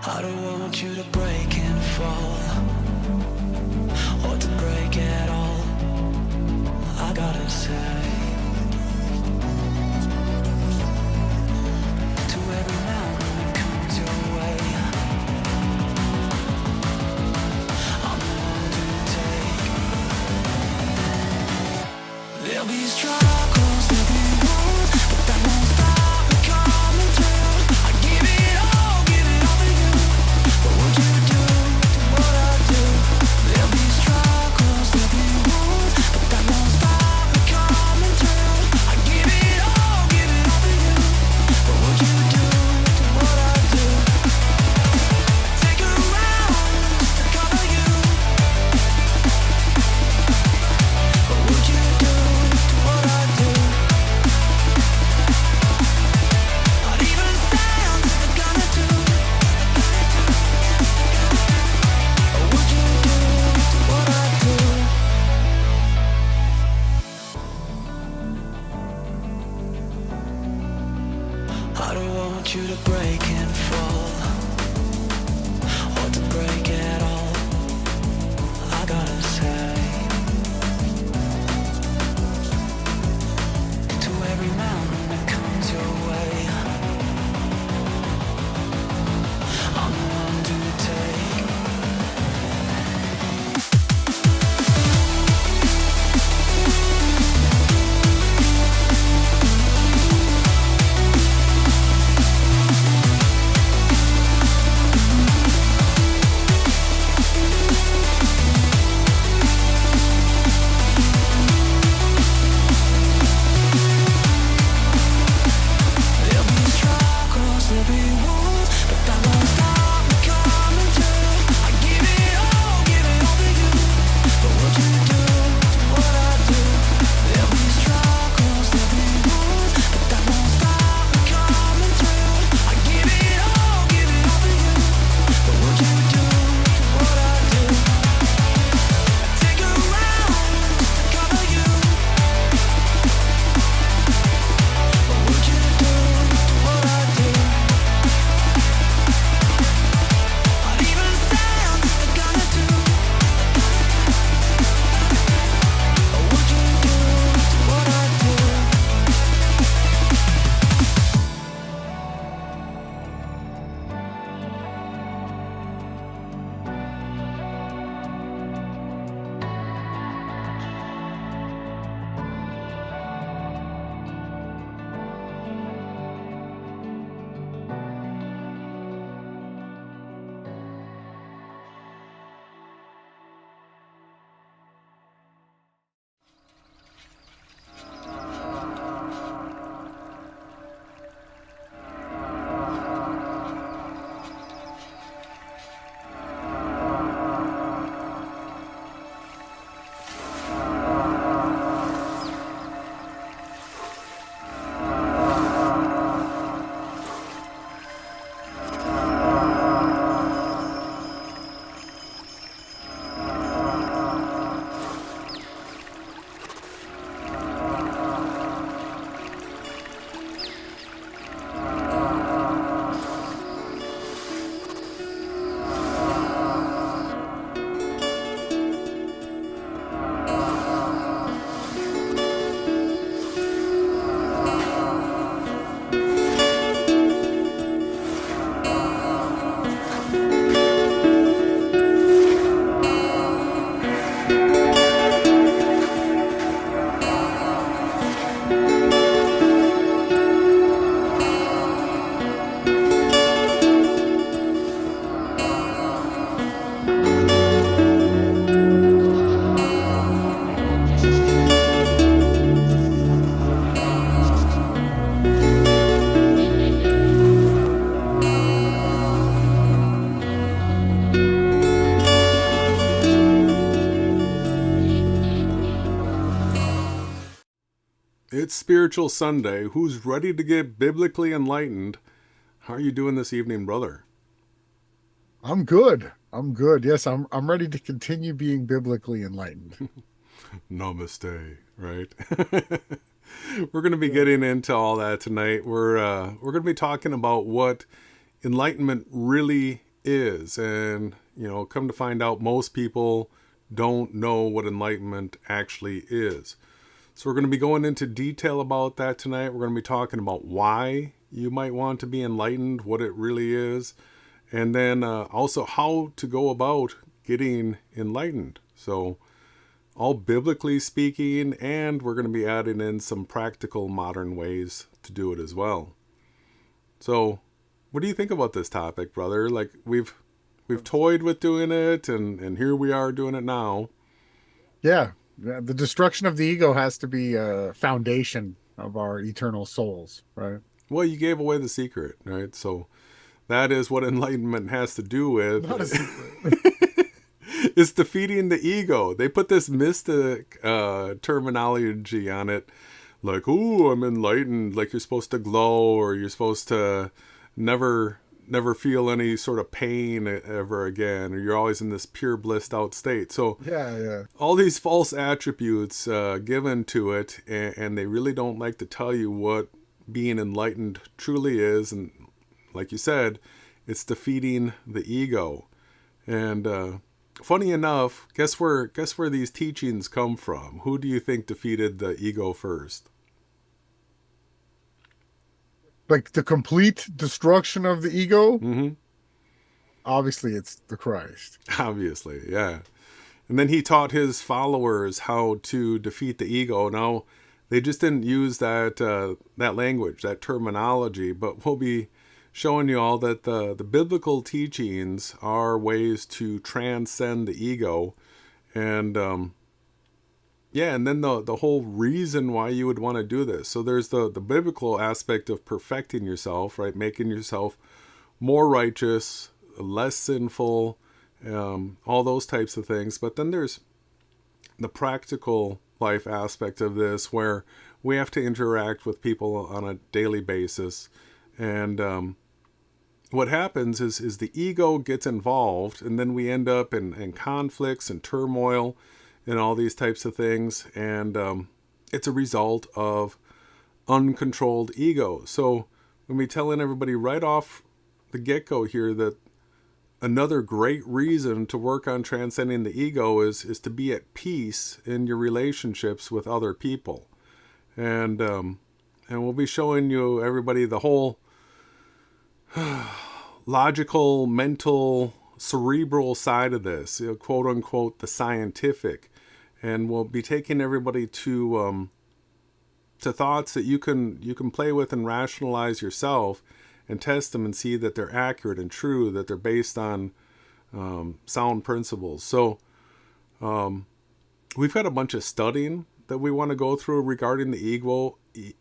I don't want you to break and fall, or to break at all. I gotta say, to every mountain that comes your way, I'm the one to take. There'll be struggles, there'll be wounds, but that won't stop me coming through. I give it all to you. What would you do to what I do? There'll be struggles, there'll be wounds, but that won't stop me coming through. I give it all to you. What would you do to what I do? Take a round just to cover you. What would you do to what I do? I'd even stand to the gonna do. What would you do to what I do? I don't want you to break and fall, or to break at all. I gotta say, to every mountain that comes your way, I'm the one to take. There'll be struggles, there'll be wounds, but that won't stop me coming through. I give it all to you. What would you do to what I do? There'll be struggles, there'll be wounds, but that won't stop me coming through. I give it all to you. What would you do to what I do? Take a round just to cover you. What would you do to what I do? I'd even stand to the gonna do. What would you do to what I do? It's Spiritual Sunday. Who's ready to get biblically enlightened? How are you doing this evening, brother? I'm good. I'm good. Yes, I'm ready to continue being biblically enlightened. Namaste, right? We're going to be getting into all that tonight. We're going to be talking about what enlightenment really is. And, come to find out, most people don't know what enlightenment actually is. So we're going to be going into detail about that tonight. We're going to be talking about why you might want to be enlightened, what it really is, and then also how to go about getting enlightened. So all biblically speaking, and we're going to be adding in some practical modern ways to do it as well. So what do you think about this topic, brother? Like we've toyed with doing it, and here we are doing it now. Yeah. The destruction of the ego has to be a foundation of our eternal souls, right? Well, you gave away the secret, right? So that is what enlightenment has to do with. Not a secret. It's defeating the ego. They put this mystic terminology on it, like, "Ooh, I'm enlightened." Like you're supposed to glow, or you're supposed to never feel any sort of pain ever again, or you're always in this pure blissed out state. So Yeah. all these false attributes given to it, and they really don't like to tell you what being enlightened truly is. And like you said, it's defeating the ego. And funny enough, guess where these teachings come from? Who do you think defeated the ego first? Like the complete destruction of the ego, Mm-hmm. obviously it's the Christ. Obviously, yeah. And then he taught his followers how to defeat the ego. Now, they just didn't use that language, that terminology, but we'll be showing you all that the biblical teachings are ways to transcend the ego. And and then the whole reason why you would want to do this. So there's the biblical aspect of perfecting yourself, right? Making yourself more righteous, less sinful, all those types of things. But then there's the practical life aspect of this, where we have to interact with people on a daily basis. And what happens is the ego gets involved, and then we end up in conflicts and turmoil and all these types of things. And it's a result of uncontrolled ego. So when we telling everybody right off the get-go here that another great reason to work on transcending the ego is to be at peace in your relationships with other people. And we'll be showing you, everybody, the whole logical, mental, cerebral side of this, quote unquote, the scientific. And we'll be taking everybody to thoughts that you can play with and rationalize yourself, and test them and see that they're accurate and true, that they're based on sound principles. So we've got a bunch of studying that we want to go through regarding the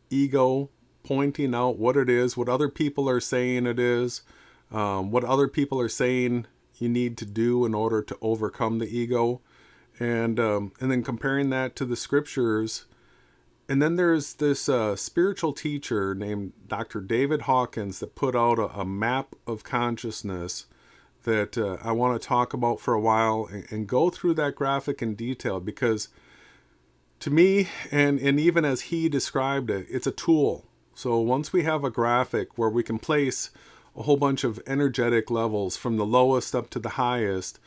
ego, pointing out what it is, what other people are saying it is, what other people are saying you need to do in order to overcome the ego, and then comparing that to the scriptures. And then there's this spiritual teacher named Dr. David Hawkins that put out a map of consciousness that I want to talk about for a while, and go through that graphic in detail, because to me, and even as he described it, it's a tool. So once we have a graphic where we can place a whole bunch of energetic levels from the lowest up to the highest,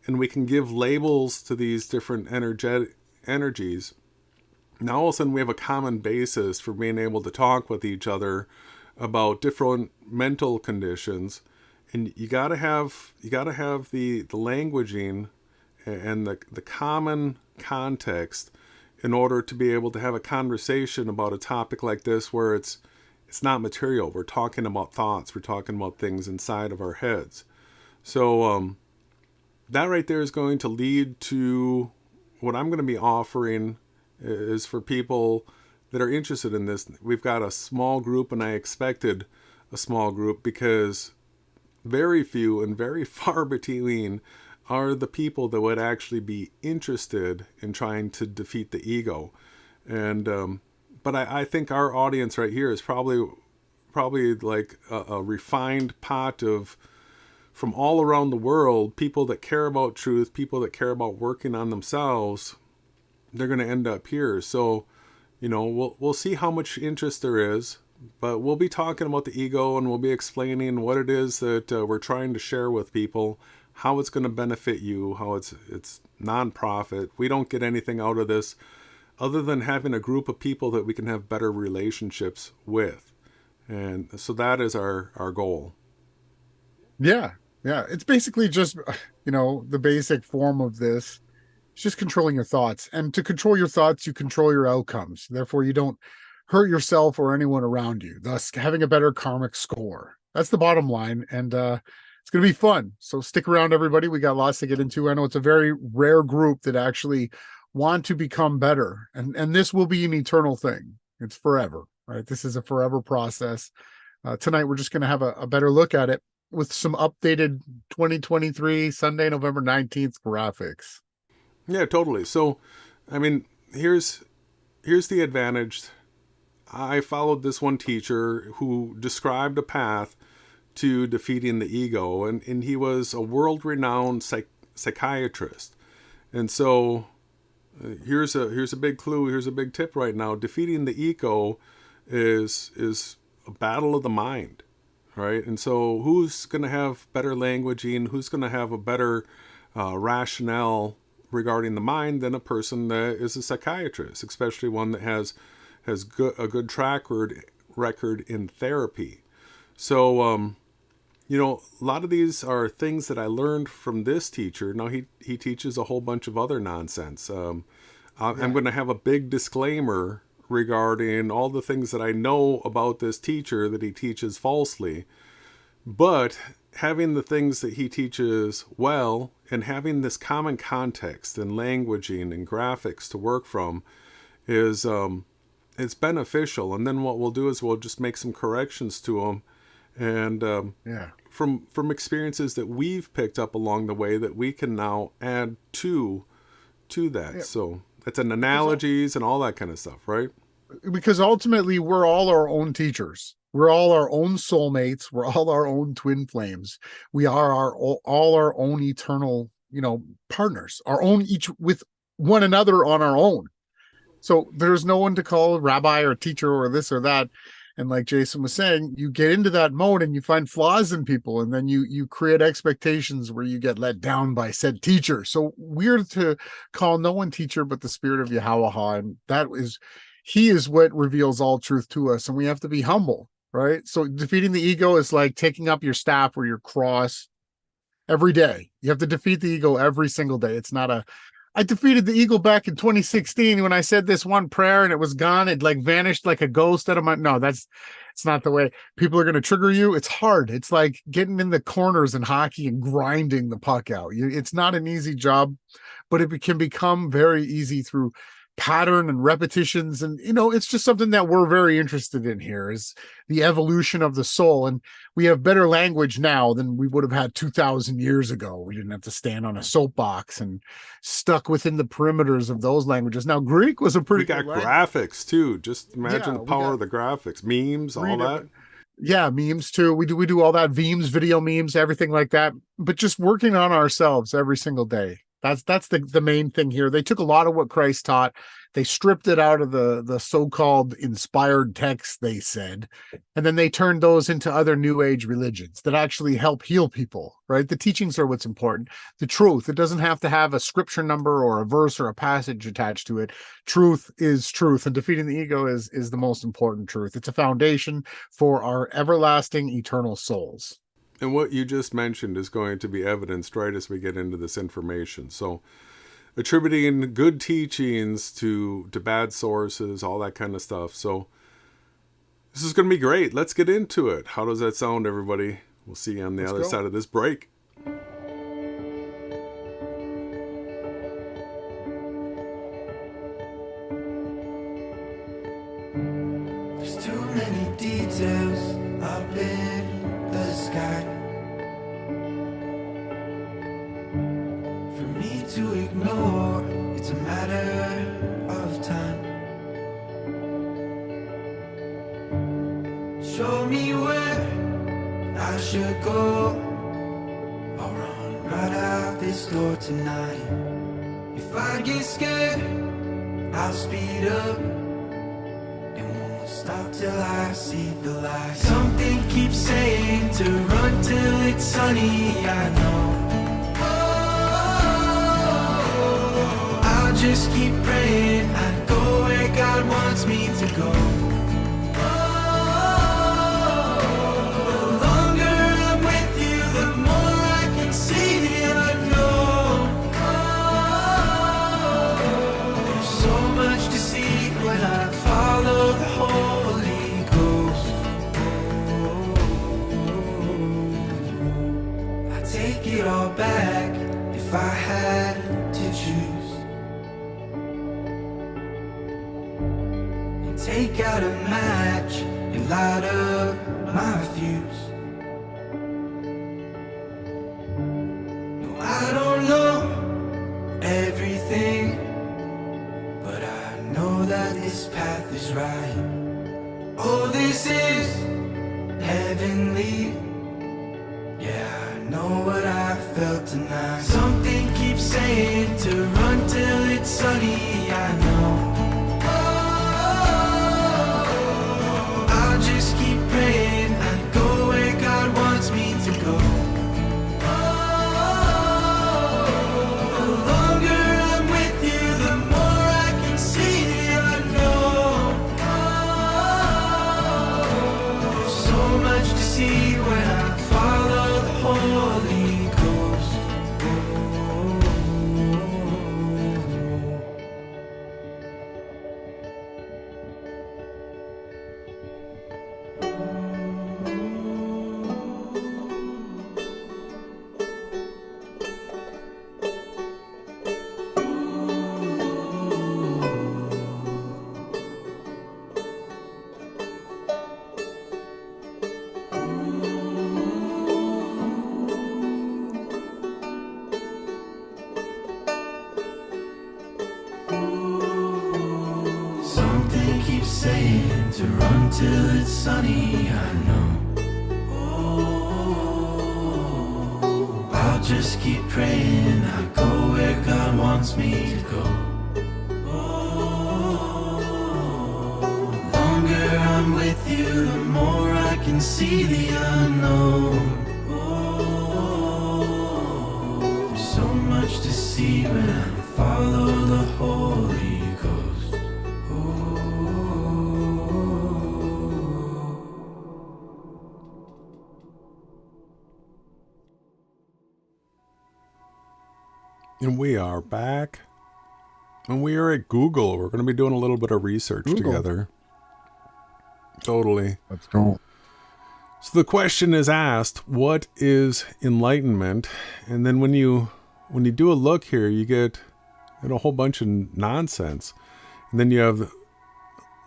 and we can give labels to these different energies, now all of a sudden we have a common basis for being able to talk with each other about different mental conditions. And you gotta have the languaging and the common context in order to be able to have a conversation about a topic like this, where it's not material. We're talking about thoughts. We're talking about things inside of our heads. So that right there is going to lead to what I'm going to be offering is for people that are interested in this. We've got a small group, and I expected a small group, because very few and very far between are the people that would actually be interested in trying to defeat the ego. And but I think our audience right here is probably like a refined pot of, from all around the world, people that care about truth, people that care about working on themselves. They're going to end up here. So, we'll see how much interest there is. But we'll be talking about the ego, and we'll be explaining what it is that we're trying to share with people, how it's going to benefit you, how it's non-profit. We don't get anything out of this other than having a group of people that we can have better relationships with. And so that is our goal. Yeah. Yeah. It's basically just, the basic form of this. It's just controlling your thoughts. And to control your thoughts, you control your outcomes. Therefore, you don't hurt yourself or anyone around you, thus having a better karmic score. That's the bottom line. And it's going to be fun. So stick around, everybody. We got lots to get into. I know it's a very rare group that actually want to become better. And this will be an eternal thing. It's forever, right? This is a forever process. Tonight, we're just going to have a better look at it with some updated 2023 Sunday, November 19th graphics. Yeah, totally. So, I mean, here's the advantage. I followed this one teacher who described a path to defeating the ego, and he was a world-renowned psychiatrist. And so here's a big clue, here's a big tip right now. Defeating the ego is a battle of the mind, right? And so who's going to have better languaging, who's going to have a better rationale regarding the mind than a person that is a psychiatrist, especially one that has a good track record in therapy. So, a lot of these are things that I learned from this teacher. Now, he teaches a whole bunch of other nonsense. I'm going to have a big disclaimer regarding all the things that I know about this teacher that he teaches falsely. But having the things that he teaches well and having this common context and languaging and graphics to work from is it's beneficial. And then what we'll do is we'll just make some corrections to them, and from experiences that we've picked up along the way that we can now add to that. Yeah. So it's an analogies and all that kind of stuff, right? Because ultimately we're all our own teachers. We're all our own soulmates. We're all our own twin flames. We are all our own eternal, partners, our own, each with one another on our own. So there's no one to call a rabbi or teacher or this or that. And like Jason was saying, you get into that mode and you find flaws in people, and then you create expectations where you get let down by said teacher. So we're to call no one teacher but the spirit of Yahawashai, and he is what reveals all truth to us, and we have to be humble, right? So defeating the ego is like taking up your staff or your cross every day. You have to defeat the ego every single day. It's not I defeated the ego back in 2016 when I said this one prayer and it was gone. It like vanished like a ghost out of my... No, it's not the way. People are going to trigger you. It's hard. It's like getting in the corners in hockey and grinding the puck out. It's not an easy job, but it can become very easy through pattern and repetitions. And, it's just something that we're very interested in here is the evolution of the soul. And we have better language now than we would have had 2,000 years ago. We didn't have to stand on a soapbox and stuck within the perimeters of those languages. Now, Greek was a pretty good language. Graphics too. Just imagine the power of the graphics, memes, all that. Yeah, memes too. We do all that, memes, video memes, everything like that. But just working on ourselves every single day. That's the main thing here. They took a lot of what Christ taught. They stripped it out of the so-called inspired texts, they said, and then they turned those into other new age religions that actually help heal people, right? The teachings are what's important. The truth. It doesn't have to have a scripture number or a verse or a passage attached to it. Truth is truth, and defeating the ego is the most important truth. It's a foundation for our everlasting eternal souls. And what you just mentioned is going to be evidenced right as we get into this information. So attributing good teachings to bad sources, all that kind of stuff. So this is going to be great. Let's get into it. How does that sound, everybody? We'll see you on the other side of this break. There's too many details up in the sky for me to ignore. It's a matter of time. Show me where I should go. I'll run right out this door tonight. If I get scared, I'll speed up and won't stop till I see the light. Something keeps saying to run till it's sunny, I know. I'll just keep praying I go where God wants me to go. The longer I'm with you, the more I can see the unknown. There's so much to see when I follow the Holy Ghost. I take it all back if I had to choose, and take out a match and light up my fuse. No, I don't know everything, but I know that this path is right. Oh, this is heavenly. Yeah, I know what I felt tonight. Something keeps saying to run till it's sunny, I know. I'll just keep praying I go where God wants me to go. The longer I'm with you, the more I can see the unknown. There's so much to see when I follow the Holy Ghost. Something keeps saying to run till it's sunny, I know. I'll just keep praying I go where God wants me to go. The longer I'm with you, the more I can see the unknown. There's so much to see when I follow the Holy Ghost. And we are back. And we are at Google. We're going to be doing a little bit of research together. Totally. Let's go. So the question is asked, what is enlightenment? And then when you do a look here, you get a whole bunch of nonsense. And then you have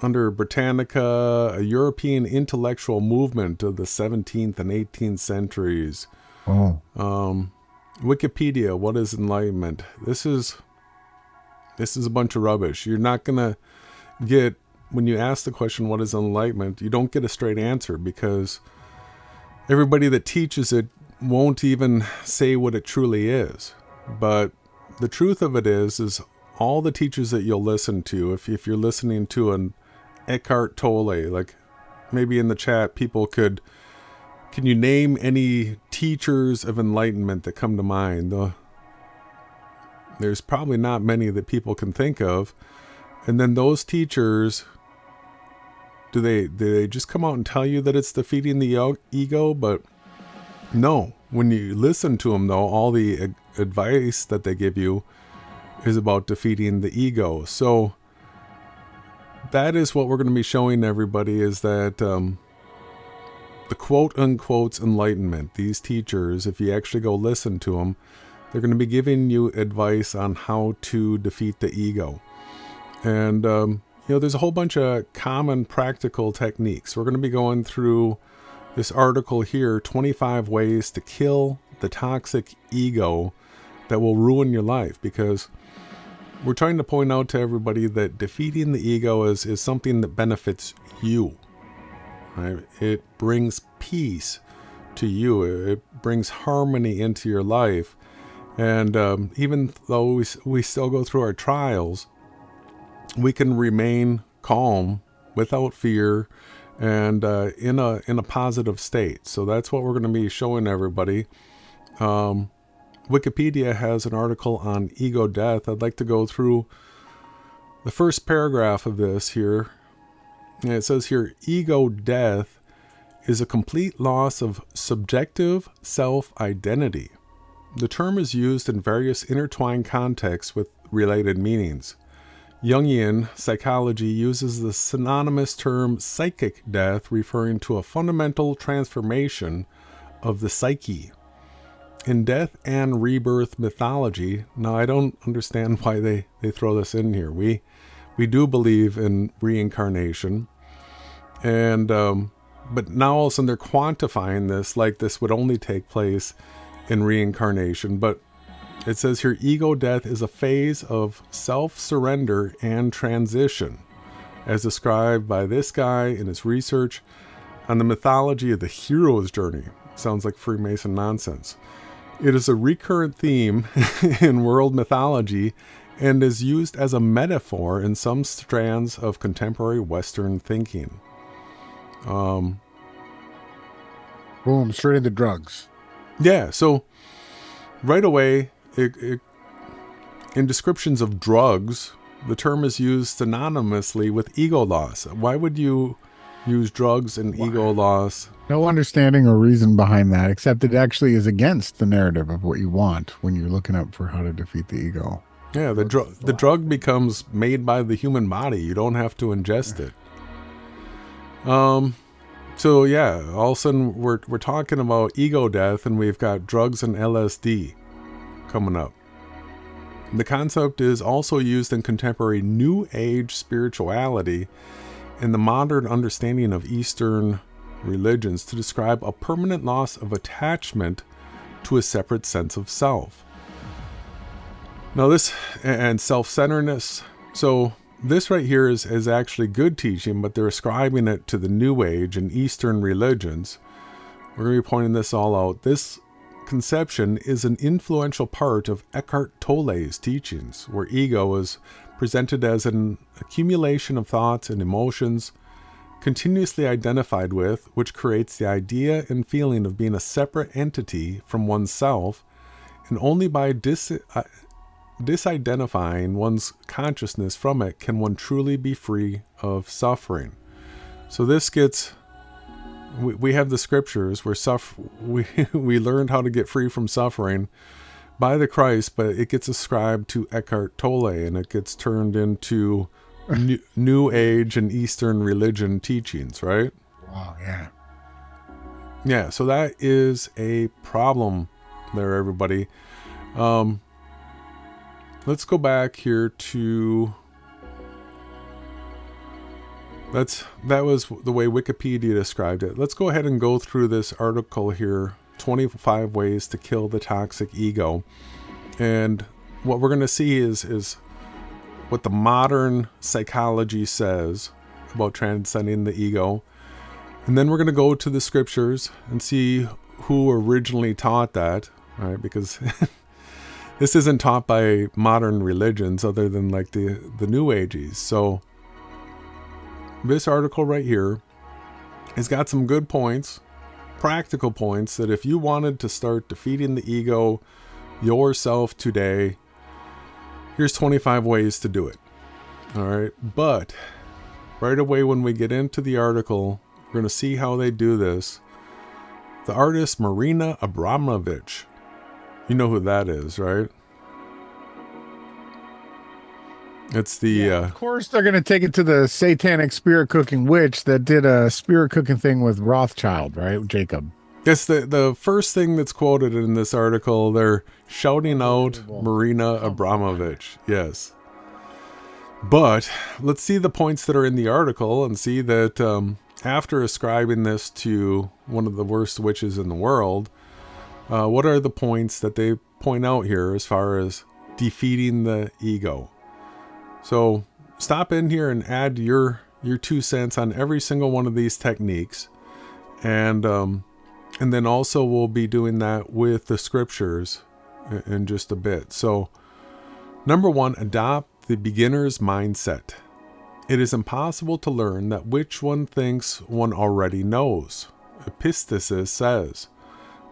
under Britannica, a European intellectual movement of the 17th and 18th centuries. Oh. Wikipedia, what is enlightenment? This is a bunch of rubbish. You're not going to get, when you ask the question, what is enlightenment, you don't get a straight answer because everybody that teaches it won't even say what it truly is. But the truth of it is all the teachers that you'll listen to, if you're listening to an Eckhart Tolle, like maybe in the chat, people can you name any teachers of enlightenment that come to mind? There's probably not many that people can think of. And then those teachers, do they just come out and tell you that it's defeating the ego? But no, when you listen to them though, all the advice that they give you is about defeating the ego. So that is what we're going to be showing everybody, is that the quote unquote enlightenment, these teachers, if you actually go listen to them, they're going to be giving you advice on how to defeat the ego. And there's a whole bunch of common practical techniques. We're going to be going through this article here, 25 ways to kill the toxic ego that will ruin your life, because we're trying to point out to everybody that defeating the ego is something that benefits you. Right? It brings peace to you. It brings harmony into your life. And even though we still go through our trials, we can remain calm without fear, and in a positive state. So that's what we're going to be showing everybody. Wikipedia has an article on ego death. I'd like to go through the first paragraph of this here. And it says here, ego death is a complete loss of subjective self-identity. The term is used in various intertwined contexts with related meanings. Jungian psychology uses the synonymous term psychic death, referring to a fundamental transformation of the psyche. In death and rebirth mythology, now I don't understand why they throw this in here. We do believe in reincarnation, and but now all of a sudden they're quantifying this like this would only take place in reincarnation. But it says here, ego death is a phase of self-surrender and transition, as described by this guy in his research on the mythology of the hero's journey. Sounds like Freemason nonsense. It is a recurrent theme in world mythology and is used as a metaphor in some strands of contemporary Western thinking. Boom, straight into drugs. Yeah, so right away, in descriptions of drugs, the term is used synonymously with ego loss. Why would you use drugs and ego loss? No understanding or reason behind that, except it actually is against the narrative of what you want when you're looking up for how to defeat the ego. Yeah, the drug becomes made by the human body. You don't have to ingest it. So yeah, all of a sudden we're talking about ego death, and we've got drugs and LSD coming up. The concept is also used in contemporary New Age spirituality and the modern understanding of Eastern religions to describe a permanent loss of attachment to a separate sense of self. Now this, and self-centeredness. So this right here is actually good teaching, but they're ascribing it to the New Age and Eastern religions. We're going to be pointing this all out. This conception is an influential part of Eckhart Tolle's teachings, where ego is presented as an accumulation of thoughts and emotions continuously identified with, which creates the idea and feeling of being a separate entity from oneself, and only by disidentifying one's consciousness from it can one truly be free of suffering. So this gets, we have the scriptures where we learned how to get free from suffering by the Christ, but it gets ascribed to Eckhart Tolle, and it gets turned into New Age and Eastern religion teachings, right? Wow, yeah. Yeah, so that is a problem there, everybody. Let's go back here to... That was the way Wikipedia described it. Let's go ahead and go through this article here, 25 Ways to Kill the Toxic Ego. And what we're going to see is what the modern psychology says about transcending the ego. And then we're going to go to the scriptures and see who originally taught that, right? Because this isn't taught by modern religions other than like the New Ages. So this article right here has got some good points, practical points, that if you wanted to start defeating the ego yourself today, here's 25 ways to do it. All right. But right away when we get into the article, we're going to see how they do this. The artist Marina Abramovich. You know who that is, right? It's the... Of course they're going to take it to the satanic spirit cooking witch that did a spirit cooking thing with Rothschild, right? Jacob. Yes, the first thing that's quoted in this article, they're shouting out Marina Abramovich. Yes. But let's see the points that are in the article and see that after ascribing this to one of the worst witches in the world, what are the points that they point out here as far as defeating the ego? So stop in here and add your 2 cents on every single one of these techniques. And then also we'll be doing that with the scriptures in just a bit. So number 1, adopt the beginner's mindset. It is impossible to learn that which one thinks one already knows. Epictetus says,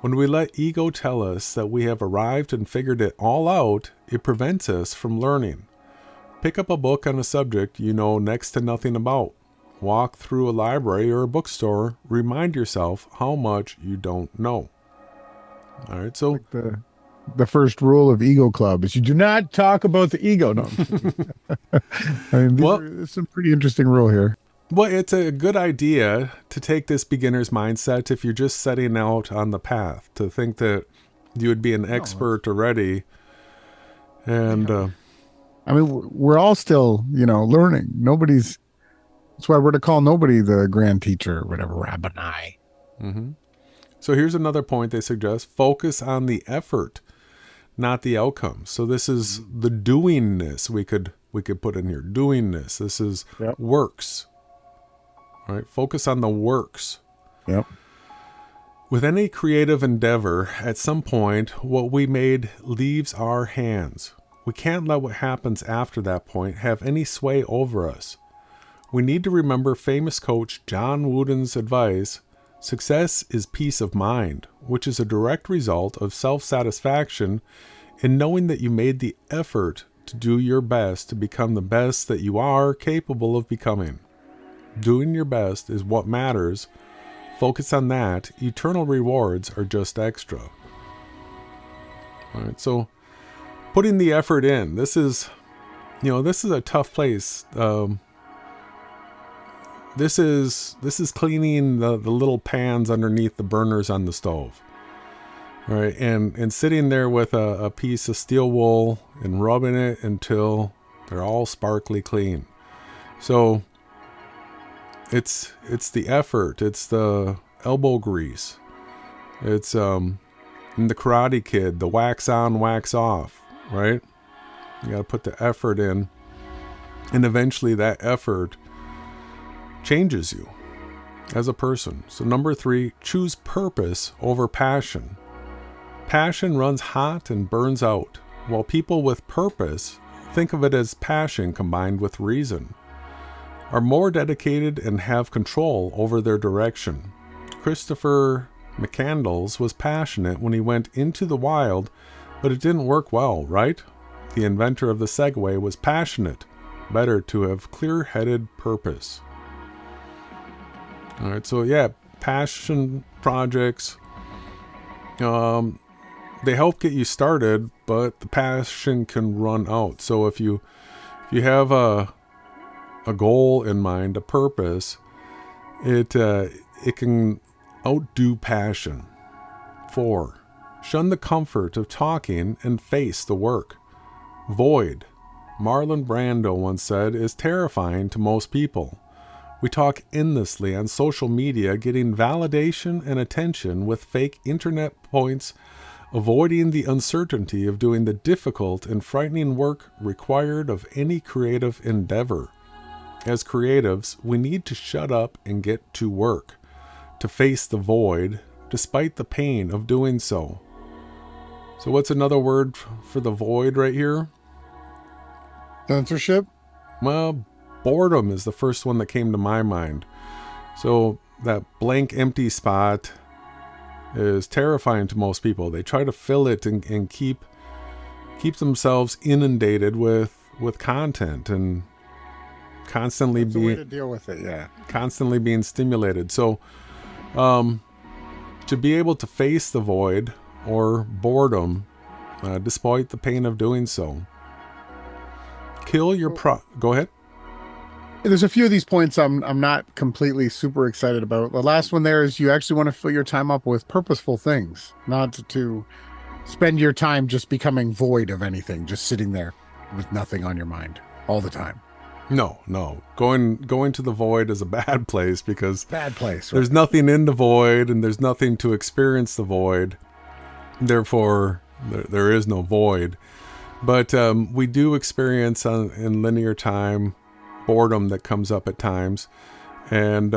when we let ego tell us that we have arrived and figured it all out, it prevents us from learning. Pick up a book on a subject you know next to nothing about. Walk through a library or a bookstore. Remind yourself how much you don't know. All right, so Like the first rule of Ego Club is you do not talk about the ego. No, I'm kidding. I mean, there's some pretty interesting rule here. well, it's a good idea to take this beginner's mindset if you're just setting out on the path, to think that you would be an expert already. And I mean, we're all still, learning. That's why we're to call nobody the grand teacher or whatever, Rabboni. so here's another point they suggest: focus on the effort, not the outcome. So this is the doingness we could put in here. Doingness. This is works. All right. Focus on the works. Yep. With any creative endeavor, at some point, what we made leaves our hands. We can't let what happens after that point have any sway over us. We need to remember famous coach John Wooden's advice: success is peace of mind, which is a direct result of self-satisfaction in knowing that you made the effort to do your best to become the best that you are capable of becoming. Doing your best is what matters. Focus on that. Eternal rewards are just extra. All right, so putting the effort in. This is a tough place. This is cleaning the little pans underneath the burners on the stove. All right, and sitting there with a piece of steel wool and rubbing it until they're all sparkly clean. So it's the effort, it's the elbow grease, it's in the Karate Kid, the wax on, wax off, right? You got to put the effort in, and eventually that effort changes you as a person. So number 3, choose purpose over passion. Passion runs hot and burns out, while people with purpose think of it as passion combined with reason, are more dedicated and have control over their direction. Christopher McCandless was passionate when he went into the wild, but it didn't work well, right? The inventor of the Segway was passionate. Better to have clear-headed purpose. All right, so yeah, passion projects, they help get you started, but the passion can run out. So if you have a goal in mind, a purpose, it can outdo passion. 4, shun the comfort of talking and face the work. Void, Marlon Brando once said, is terrifying to most people. We talk endlessly on social media, getting validation and attention with fake internet points, avoiding the uncertainty of doing the difficult and frightening work required of any creative endeavor. As creatives, we need to shut up and get to work, to face the void, despite the pain of doing so. So what's another word for the void right here? Censorship? Well, boredom is the first one that came to my mind. So that blank empty spot is terrifying to most people. They try to fill it and keep themselves inundated with content and constantly It's a way to deal with it, yeah. Constantly being stimulated. So to be able to face the void or boredom, despite the pain of doing so. Kill your go ahead. There's a few of these points I'm not completely super excited about. The last one there is you actually want to fill your time up with purposeful things, not to spend your time just becoming void of anything, just sitting there with nothing on your mind all the time. No. Going to the void is a bad place because Bad place. Right? there's nothing in the void and there's nothing to experience the void. Therefore, there is no void. But we do experience in linear time boredom that comes up at times, and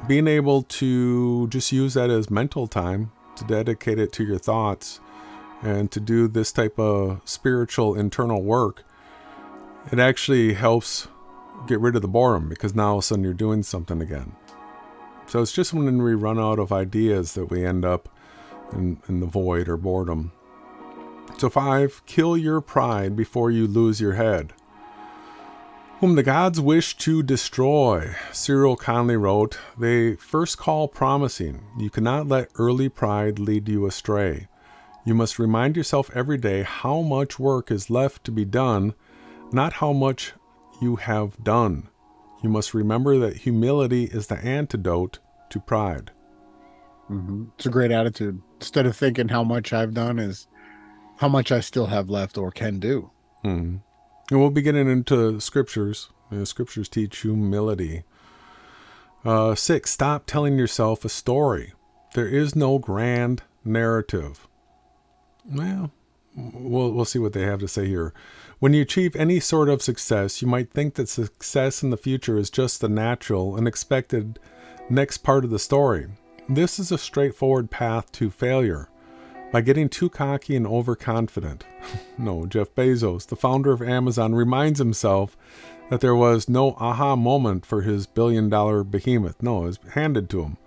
being able to just use that as mental time to dedicate it to your thoughts and to do this type of spiritual internal work, it actually helps get rid of the boredom, because now all of a sudden you're doing something again. So it's just when we run out of ideas that we end up in the void or boredom. So 5, kill your pride before you lose your head. Whom the gods wish to destroy, Cyril Conley wrote, they first call promising. You cannot let early pride lead you astray. You must remind yourself every day how much work is left to be done, not how much you have done. You must remember that humility is the antidote to pride. Mm-hmm. It's a great attitude. Instead of thinking how much I've done, is how much I still have left or can do. Mm-hmm. And we'll be getting into scriptures. The scriptures teach humility. 6, stop telling yourself a story. There is no grand narrative. Well, we'll see what they have to say here. When you achieve any sort of success, you might think that success in the future is just the natural and expected next part of the story. This is a straightforward path to failure. By getting too cocky and overconfident. No, Jeff Bezos, the founder of Amazon, reminds himself that there was no aha moment for his billion-dollar behemoth. No, it was handed to him.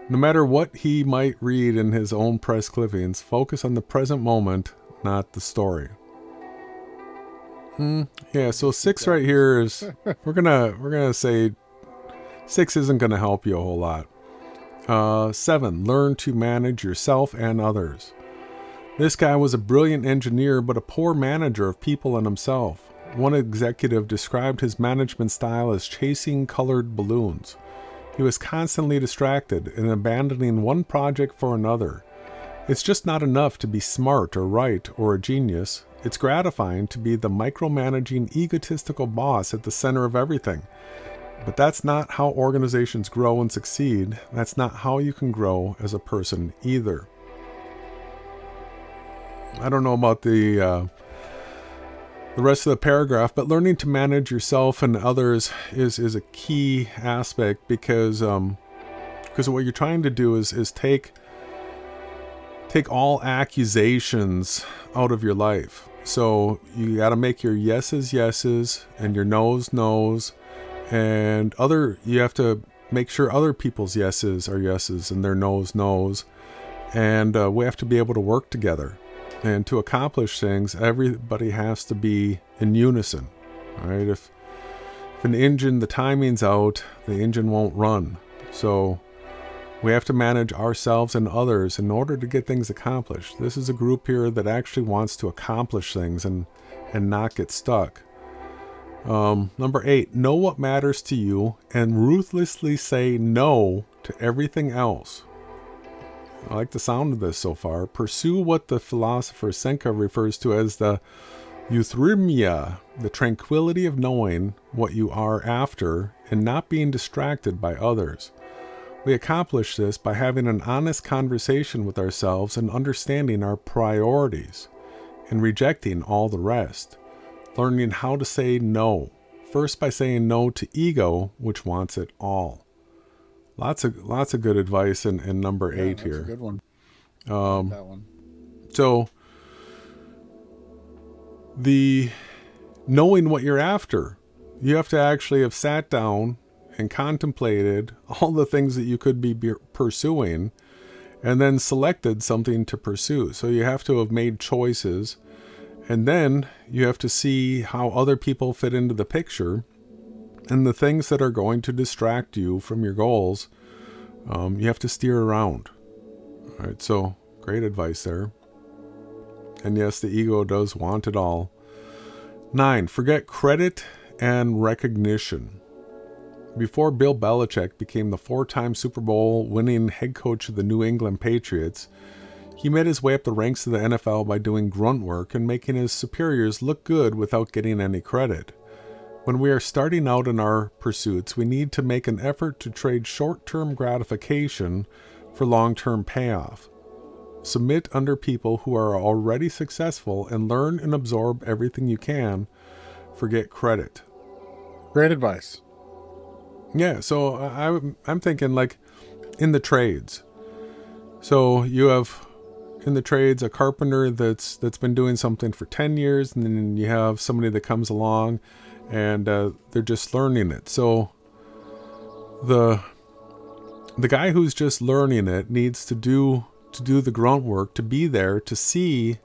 No matter what he might read in his own press clippings, focus on the present moment, not the story. Yeah, so 6 right here is, we're gonna say 6 isn't gonna help you a whole lot. 7, learn to manage yourself and others. This guy was a brilliant engineer, but a poor manager of people and himself. One executive described his management style as chasing colored balloons. He was constantly distracted and abandoning one project for another. It's just not enough to be smart or right or a genius. It's gratifying to be the micromanaging, egotistical boss at the center of everything. But that's not how organizations grow and succeed. That's not how you can grow as a person either. I don't know about the rest of the paragraph, but learning to manage yourself and others is a key aspect, because what you're trying to do is take all accusations out of your life. So you got to make your yeses yeses and your no's no's, and you have to make sure other people's yeses are yeses and their no's no's, and we have to be able to work together. And to accomplish things, everybody has to be in unison. All right? If an engine, the timing's out, the engine won't run. So we have to manage ourselves and others in order to get things accomplished. This is a group here that actually wants to accomplish things and not get stuck. Number 8, know what matters to you and ruthlessly say no to everything else. I like the sound of this so far. Pursue what the philosopher Seneca refers to as the euthymia, the tranquility of knowing what you are after and not being distracted by others. We accomplish this by having an honest conversation with ourselves and understanding our priorities and rejecting all the rest. Learning how to say no. First by saying no to ego, which wants it all. Lots of good advice in number 8 here. That's a good one. Like that one. So the knowing what you're after, you have to actually have sat down and contemplated all the things that you could be pursuing, and then selected something to pursue. So you have to have made choices, and then you have to see how other people fit into the picture. And the things that are going to distract you from your goals, you have to steer around. All right, so great advice there. And yes, the ego does want it all. 9, forget credit and recognition. Before Bill Belichick became the 4-time Super Bowl winning head coach of the New England Patriots, he made his way up the ranks of the NFL by doing grunt work and making his superiors look good without getting any credit. When we are starting out in our pursuits, we need to make an effort to trade short-term gratification for long-term payoff. Submit under people who are already successful and learn and absorb everything you can. Forget credit. Great advice. Yeah, so I'm thinking like in the trades. So you have in the trades a carpenter that's been doing something for 10 years, and then you have somebody that comes along and they're just learning it. So the guy who's just learning it needs to do the grunt work, to be there, to see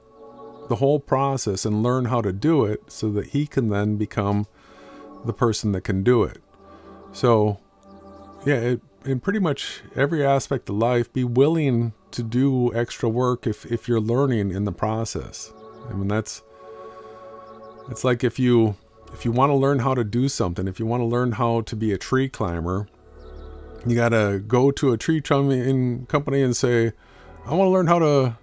the whole process and learn how to do it, so that he can then become the person that can do it. So yeah, in pretty much every aspect of life, be willing to do extra work if you're learning in the process. I mean, it's like if you want to learn how to do something, if you want to learn how to be a tree climber, you got to go to a tree trimming company and say, I want to learn how to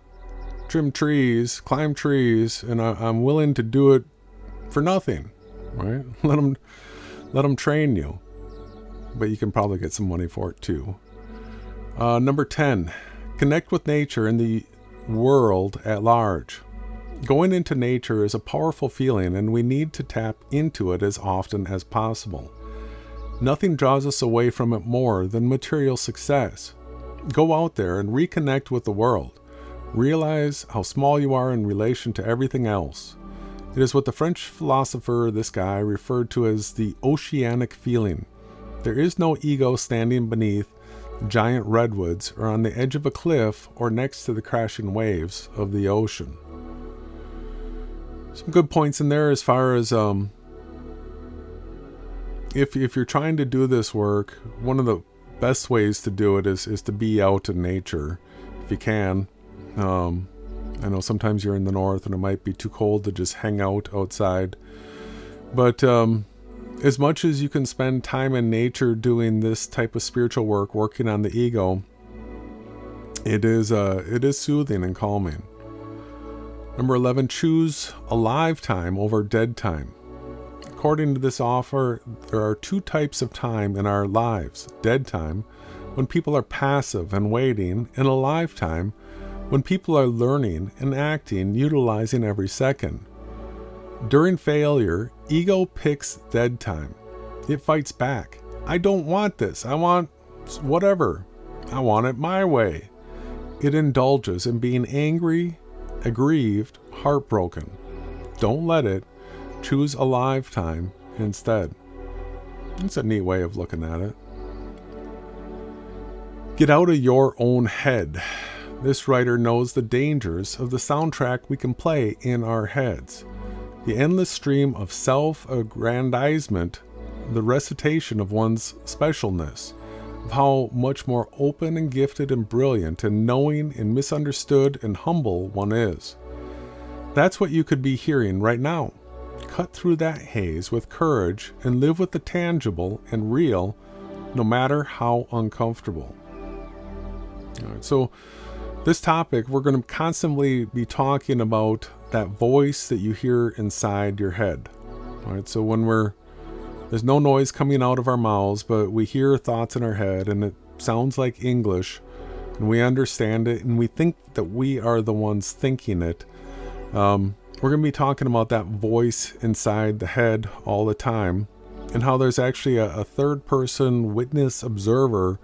trim trees, climb trees, and I'm willing to do it for nothing, right? Let them train you. But you can probably get some money for it too. Number 10, connect with nature and the world at large. Going into nature is a powerful feeling, and we need to tap into it as often as possible. Nothing draws us away from it more than material success. Go out there and reconnect with the world. Realize how small you are in relation to everything else. It is what the French philosopher, this guy, referred to as the oceanic feeling. There is no ego standing beneath giant redwoods or on the edge of a cliff or next to the crashing waves of the ocean. Some good points in there as far as if you're trying to do this work, one of the best ways to do it is to be out in nature if you can. I know sometimes you're in the north and it might be too cold to just hang out outside, but as much as you can spend time in nature doing this type of spiritual work, working on the ego, it is soothing and calming. Number 11, choose alive time over dead time. According to this offer, there are two types of time in our lives: dead time, when people are passive and waiting, and alive time, when people are learning and acting, utilizing every second. During failure, ego picks dead time. It fights back. I don't want this. I want whatever. I want it my way. It indulges in being angry, aggrieved, heartbroken. Don't let it. Choose a lifetime instead. It's a neat way of looking at it. Get out of your own head. This writer knows the dangers of the soundtrack we can play in our heads. The endless stream of self-aggrandizement, the recitation of one's specialness, of how much more open and gifted and brilliant and knowing and misunderstood and humble one is. That's what you could be hearing right now. Cut through that haze with courage and live with the tangible and real, no matter how uncomfortable. All right, so this topic, we're going to constantly be talking about that voice that you hear inside your head. All right, so when there's no noise coming out of our mouths, but we hear thoughts in our head and it sounds like English and we understand it and we think that we are the ones thinking it. We're going to be talking about that voice inside the head all the time, and how there's actually a third person witness observer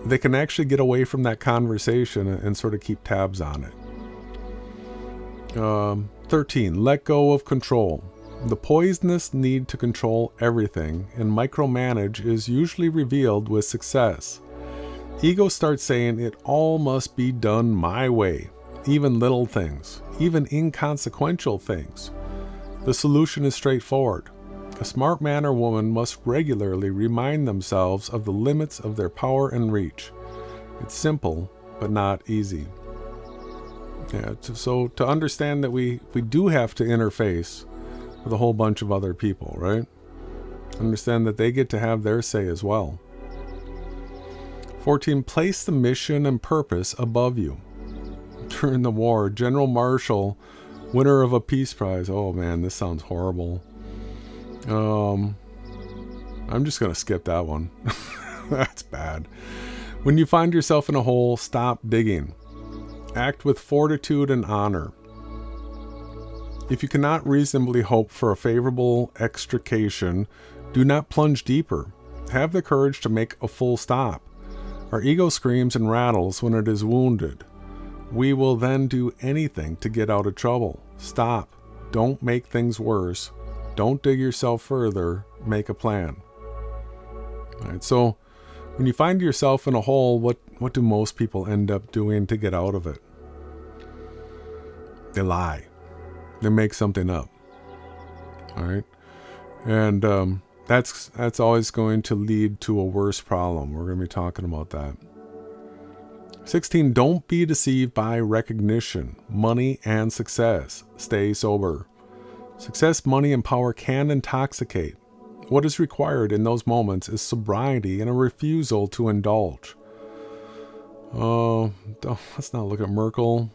that can actually get away from that conversation and sort of keep tabs on it. 13, let go of control. The poisonous need to control everything and micromanage is usually revealed with success. Ego starts saying it all must be done my way, even little things, even inconsequential things. The solution is straightforward. A smart man or woman must regularly remind themselves of the limits of their power and reach. It's simple, but not easy. So to understand that we do have to interface with a whole bunch of other people, right? Understand that they get to have their say as well. 14, place the mission and purpose above you. During the war, General Marshall, winner of a Peace Prize. Oh man, this sounds horrible. I'm just going to skip that one. That's bad. When you find yourself in a hole, stop digging. Act with fortitude and honor. If you cannot reasonably hope for a favorable extrication, do not plunge deeper. Have the courage to make a full stop. Our ego screams and rattles when it is wounded. We will then do anything to get out of trouble. Stop. Don't make things worse. Don't dig yourself further. Make a plan. All right, so when you find yourself in a hole, what do most people end up doing to get out of it? They lie. They make something up. All right, and that's always going to lead to a worse problem. We're going to be talking about that. 16, don't be deceived by recognition, money, and success. Stay sober. Success, money, and power can intoxicate. What is required in those moments is sobriety and a refusal to indulge. Oh, let's not look at Merkel.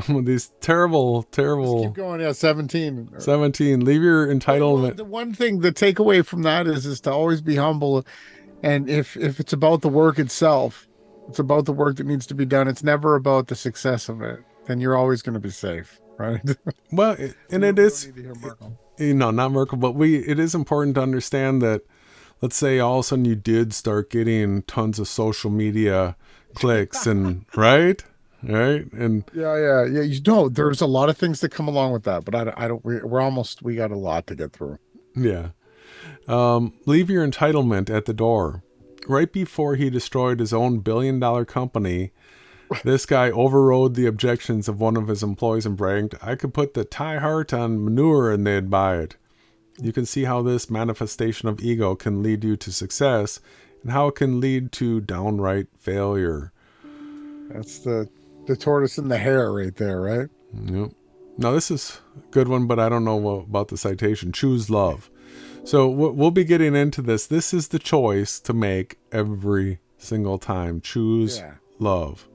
These terrible. Just keep going. Yeah, 17. 17. Leave your entitlement. The one thing, the takeaway from that is to always be humble. And if it's about the work itself, it's about the work that needs to be done. It's never about the success of it. Then you're always going to be safe, right? Well, and it is, not Merkel, but it is important to understand that, let's say all of a sudden you did start getting tons of social media clicks and right. And yeah. You know, there's a lot of things that come along with that, but I don't, we got a lot to get through. Yeah. Leave your entitlement at the door. Right before he destroyed his own billion-dollar company, this guy overrode the objections of one of his employees and bragged, I could put the Thai heart on manure and they'd buy it. You can see how this manifestation of ego can lead you to success and how it can lead to downright failure. That's the tortoise and the hare right there, right? Yep. Now this is a good one, but I don't know about the citation. Choose love. So we'll be getting into this. This is the choice to make every single time. Choose love.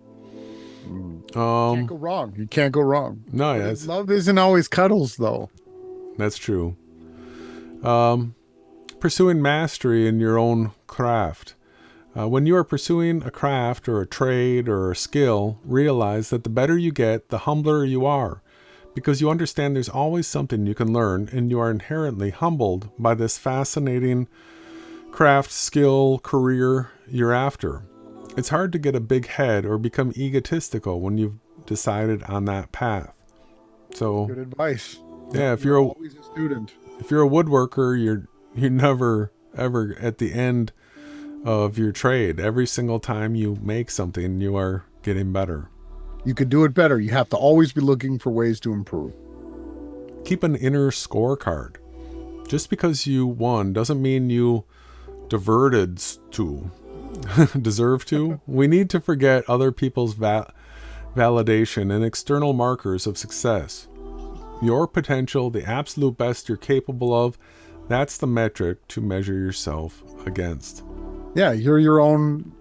Can't go wrong. You can't go wrong. No, yes. Love isn't always cuddles, though. That's true. Pursuing mastery in your own craft. When you are pursuing a craft or a trade or a skill, realize that the better you get, the humbler you are. Because you understand there's always something you can learn, and you are inherently humbled by this fascinating craft, skill, career you're after. It's hard to get a big head or become egotistical when you've decided on that path. So, good advice. Yeah, if you're always a student. If you're a woodworker, you're never ever at the end of your trade. Every single time you make something, you are getting better. You could do it better. You have to always be looking for ways to improve. Keep an inner scorecard. Just because you won doesn't mean you deserve to. We need to forget other people's validation and external markers of success. Your potential, the absolute best you're capable of, that's the metric to measure yourself against. Yeah, you're your own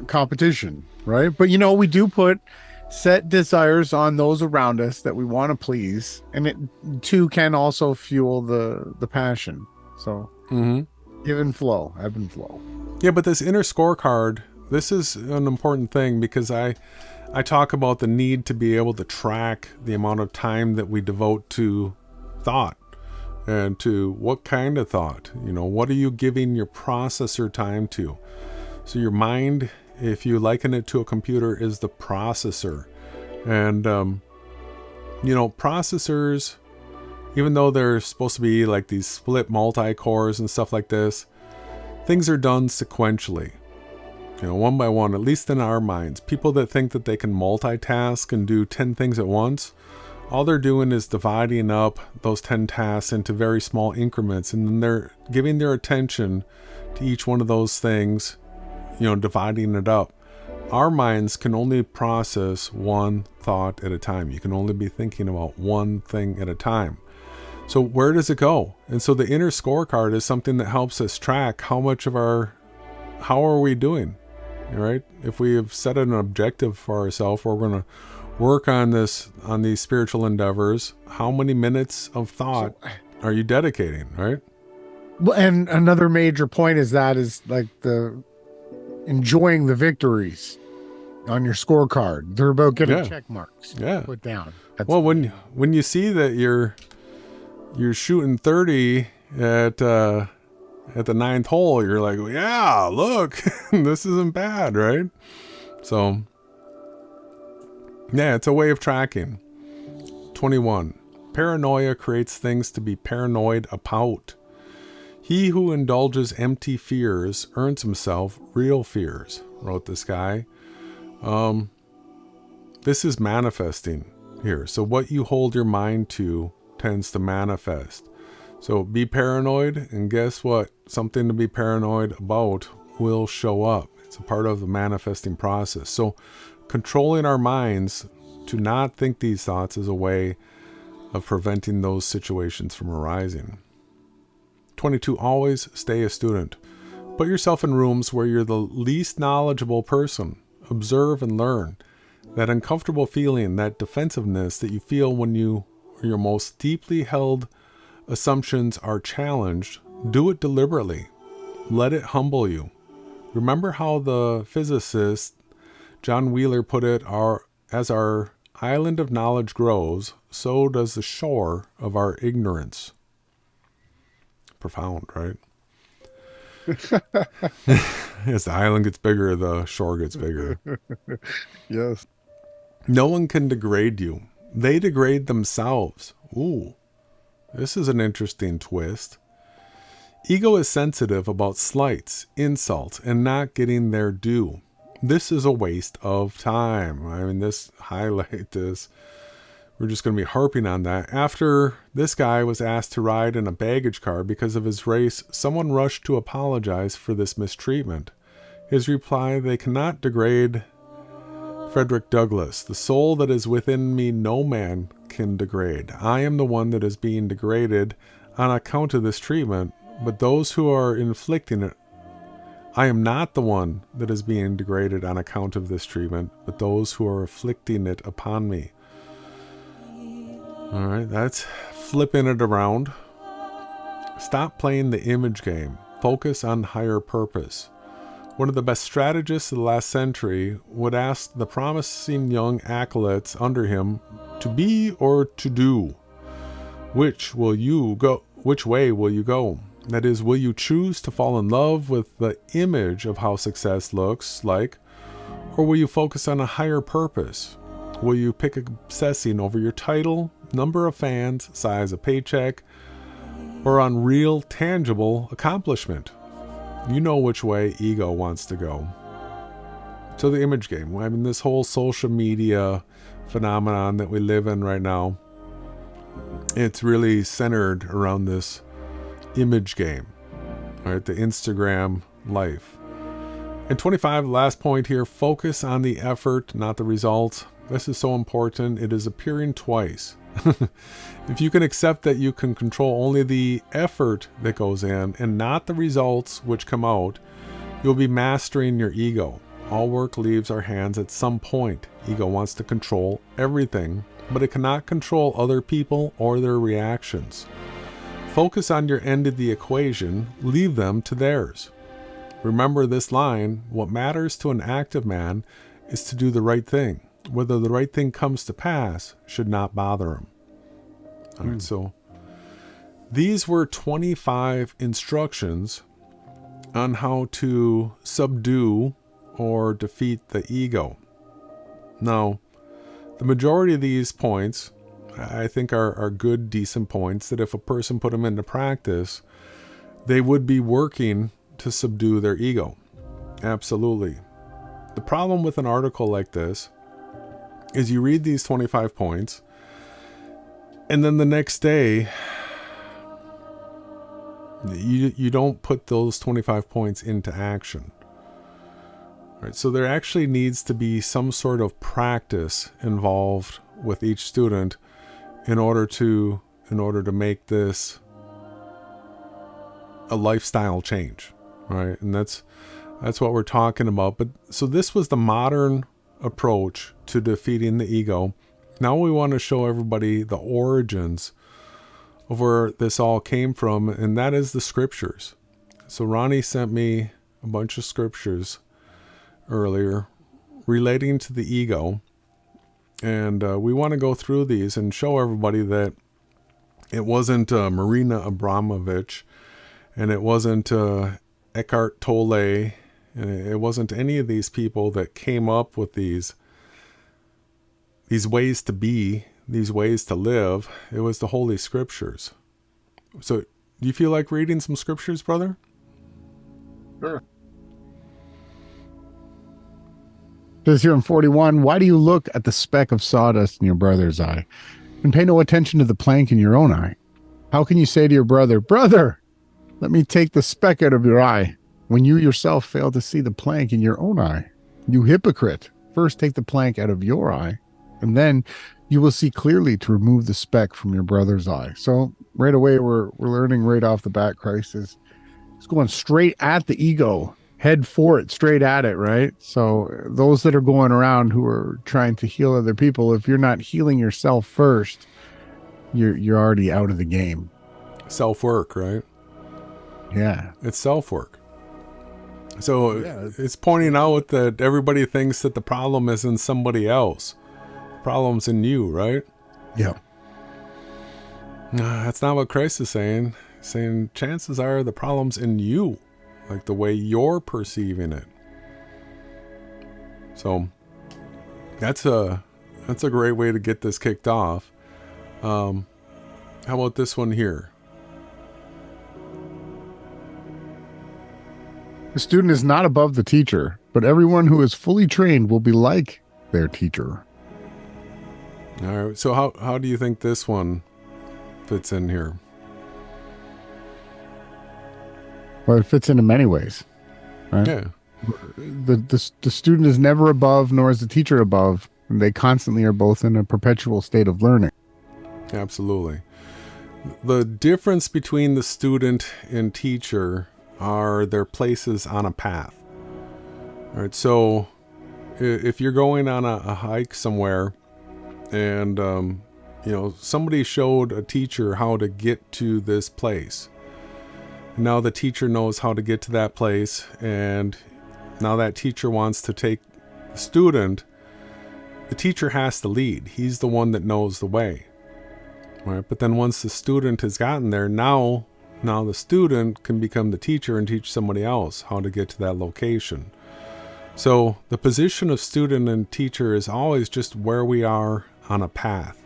competition, right? But we do put set desires on those around us that we want to please, and it too can also fuel the passion. So ebb and flow. Yeah, but this inner scorecard, this is an important thing because I talk about the need to be able to track the amount of time that we devote to thought and to what kind of thought. What are you giving your processor time to? So your mind, if you liken it to a computer, is the processor. And, processors, even though they're supposed to be like these split multi-cores and stuff like this, things are done sequentially, one by one, at least in our minds. People that think that they can multitask and do 10 things at once, all they're doing is dividing up those 10 tasks into very small increments, and then they're giving their attention to each one of those things, dividing it up. Our minds can only process one thought at a time. You can only be thinking about one thing at a time. So where does it go? And so the inner scorecard is something that helps us track how are we doing, right? If we have set an objective for ourselves, we're going to work on these spiritual endeavors. How many minutes of thought are you dedicating, right? Well, and another major point is like the enjoying the victories on your scorecard. They're about getting check marks put down. When you see that you're shooting 30 at the ninth hole, you're like, yeah, look, this isn't bad, right? So yeah, it's a way of tracking. 21. Paranoia creates things to be paranoid about. He who indulges empty fears earns himself real fears, wrote this guy. This is manifesting here. So what you hold your mind to tends to manifest. So be paranoid, and guess what? Something to be paranoid about will show up. It's a part of the manifesting process. So controlling our minds to not think these thoughts is a way of preventing those situations from arising. 22, always stay a student. Put yourself in rooms where you're the least knowledgeable person. Observe and learn. That uncomfortable feeling, that defensiveness that you feel when your most deeply held assumptions are challenged, do it deliberately. Let it humble you. Remember how the physicist John Wheeler put it, as our island of knowledge grows, so does the shore of our ignorance. Profound, right? As the island gets bigger, the shore gets bigger. Yes. No one can degrade you. They degrade themselves. Ooh, this is an interesting twist. Ego is sensitive about slights, insults, and not getting their due. This is a waste of time. I mean, highlight this. We're just going to be harping on that. After this guy was asked to ride in a baggage car because of his race, someone rushed to apologize for this mistreatment. His reply, they cannot degrade Frederick Douglass. The soul that is within me no man can degrade. I am the one that is being degraded on account of this treatment, but those who are inflicting it, I am not the one that is being degraded on account of this treatment, but those who are afflicting it upon me. All right, that's flipping it around. Stop playing the image game. Focus on higher purpose. One of the best strategists of the last century would ask the promising young acolytes under him to be or to do. Which way will you go? That is, will you choose to fall in love with the image of how success looks like, or will you focus on a higher purpose? Will you pick obsessing over your title, number of fans, size of paycheck, or on real, tangible accomplishment? You know which way ego wants to go. So the image game. I mean, this whole social media phenomenon that we live in right now, it's really centered around this image game, right? The Instagram life. And 25, last point here, focus on the effort, not the result. This is so important. It is appearing twice. If you can accept that you can control only the effort that goes in and not the results which come out, you'll be mastering your ego. All work leaves our hands at some point. Ego wants to control everything, but it cannot control other people or their reactions. Focus on your end of the equation, leave them to theirs. Remember this line, what matters to an active man is to do the right thing. Whether the right thing comes to pass should not bother him. All right, so these were 25 instructions on how to subdue or defeat the ego. Now, the majority of these points, I think, are good, decent points that if a person put them into practice, they would be working to subdue their ego. Absolutely. The problem with an article like this is you read these 25 points, and then the next day, you don't put those 25 points into action. Right? So there actually needs to be some sort of practice involved with each student in order to make this a lifestyle change, right? And that's what we're talking about. But so this was the modern approach to defeating the ego. Now we want to show everybody the origins of where this all came from, and that is the scriptures. So Ronnie sent me a bunch of scriptures earlier relating to the ego, and we want to go through these and show everybody that it wasn't Marina Abramovich, and it wasn't Eckhart Tolle, and it wasn't any of these people that came up with these ways to be these ways to live, it was the Holy Scriptures. So, do you feel like reading some scriptures, brother? Sure. It says here in 41, why do you look at the speck of sawdust in your brother's eye and pay no attention to the plank in your own eye? How can you say to your brother, brother, let me take the speck out of your eye, when you yourself fail to see the plank in your own eye? You hypocrite, first take the plank out of your eye, and then you will see clearly to remove the speck from your brother's eye. So right away, we're learning right off the bat, Christ is going straight at the ego, head for it, straight at it, right? So those that are going around who are trying to heal other people, if you're not healing yourself first, you're already out of the game. Self-work, right? Yeah. It's self-work. So Yeah. it's pointing out that everybody thinks that the problem is in somebody else. The problem's in you, right? Yeah. That's not what Christ is saying. He's saying chances are the problem's in you, like the way you're perceiving it. So that's a great way to get this kicked off. How about this one here? The student is not above the teacher, but everyone who is fully trained will be like their teacher. All right. So how do you think this one fits in here? Well, it fits into many ways. Right? Yeah. The student is never above, nor is the teacher above. They constantly are both in a perpetual state of learning. Absolutely. The difference between the student and teacher are their places on a path. All right. So if you're going on a hike somewhere and, somebody showed a teacher how to get to this place. Now the teacher knows how to get to that place, and now that teacher wants to take the student. The teacher has to lead. He's the one that knows the way. Right? But then once the student has gotten there, now the student can become the teacher and teach somebody else how to get to that location. So the position of student and teacher is always just where we are on a path.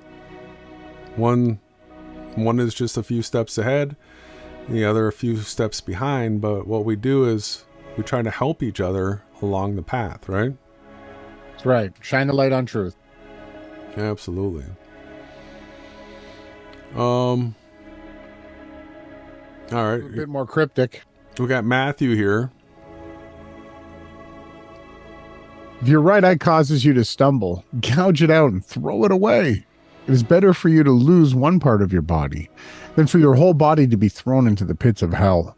One is just a few steps ahead, the other a few steps behind, but what we do is we try to help each other along the path, right? That's right. Shine the light on truth. Absolutely. All right. A bit more cryptic. We got Matthew here. If your right eye causes you to stumble, gouge it out and throw it away. It is better for you to lose one part of your body than for your whole body to be thrown into the pits of hell.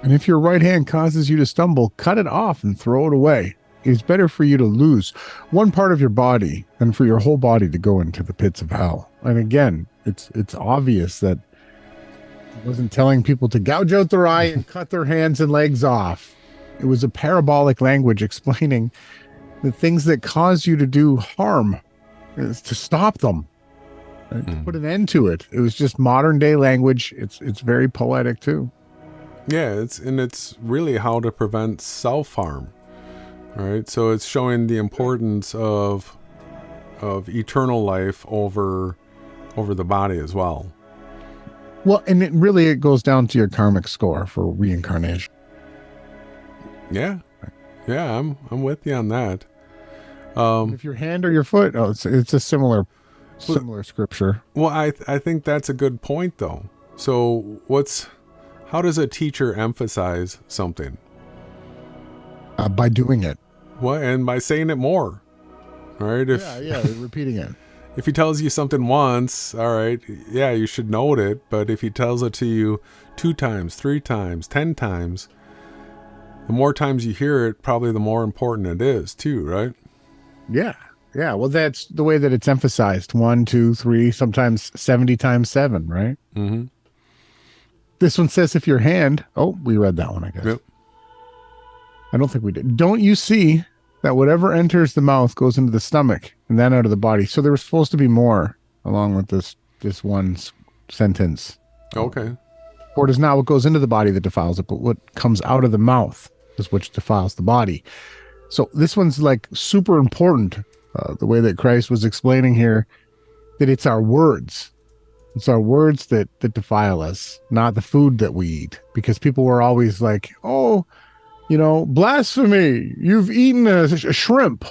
And if your right hand causes you to stumble, cut it off and throw it away. It is better for you to lose one part of your body than for your whole body to go into the pits of hell. And again, it's obvious that it wasn't telling people to gouge out their eye and cut their hands and legs off. It was a parabolic language explaining the things that cause you to do harm is to stop them, right? To put an end to it. It was just modern day language. It's very poetic too. Yeah, it's really how to prevent self-harm. All right, so it's showing the importance of eternal life over the body as well. Well, and it goes down to your karmic score for reincarnation. Yeah, I'm with you on that. If your hand or your foot, it's a similar scripture. Well, I think that's a good point though. So how does a teacher emphasize something? By doing it. What? And by saying it more. All right. Repeating it. If he tells you something once, all right, yeah, you should note it. But if he tells it to you 2 times, 3 times, 10 times, the more times you hear it, probably the more important it is too, right? Yeah. Yeah. Well, that's the way that it's emphasized. 1, 2, 3, sometimes 70 times 7, right? Mm-hmm. This one says if your hand, we read that one, I guess. Yep. I don't think we did. Don't you see that whatever enters the mouth goes into the stomach and then out of the body? So there was supposed to be more along with this one sentence. Okay. For it is not what goes into the body that defiles it, but what comes out of the mouth is which defiles the body. So this one's like super important. The way that Christ was explaining here, that it's our words. It's our words that defile us, not the food that we eat. Because people were always like, oh, blasphemy. You've eaten a shrimp,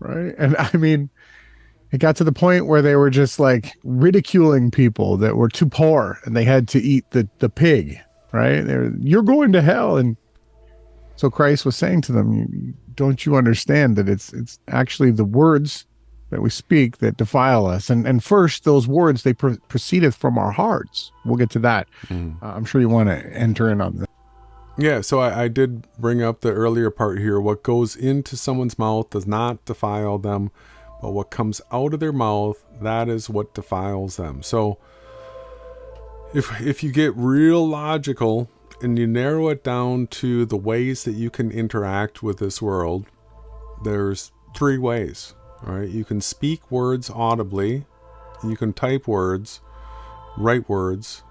right? And I mean, it got to the point where they were just like ridiculing people that were too poor and they had to eat the pig, right? You're going to hell. And so Christ was saying to them, don't you understand that it's actually the words that we speak that defile us? And first, those words, they proceeded from our hearts. We'll get to that. I'm sure you want to enter in on that. Yeah, so I did bring up the earlier part here. What goes into someone's mouth does not defile them, but what comes out of their mouth, that is what defiles them. So if you get real logical and you narrow it down to the ways that you can interact with this world, there's 3 ways. All right, you can speak words audibly, you can type words, write words,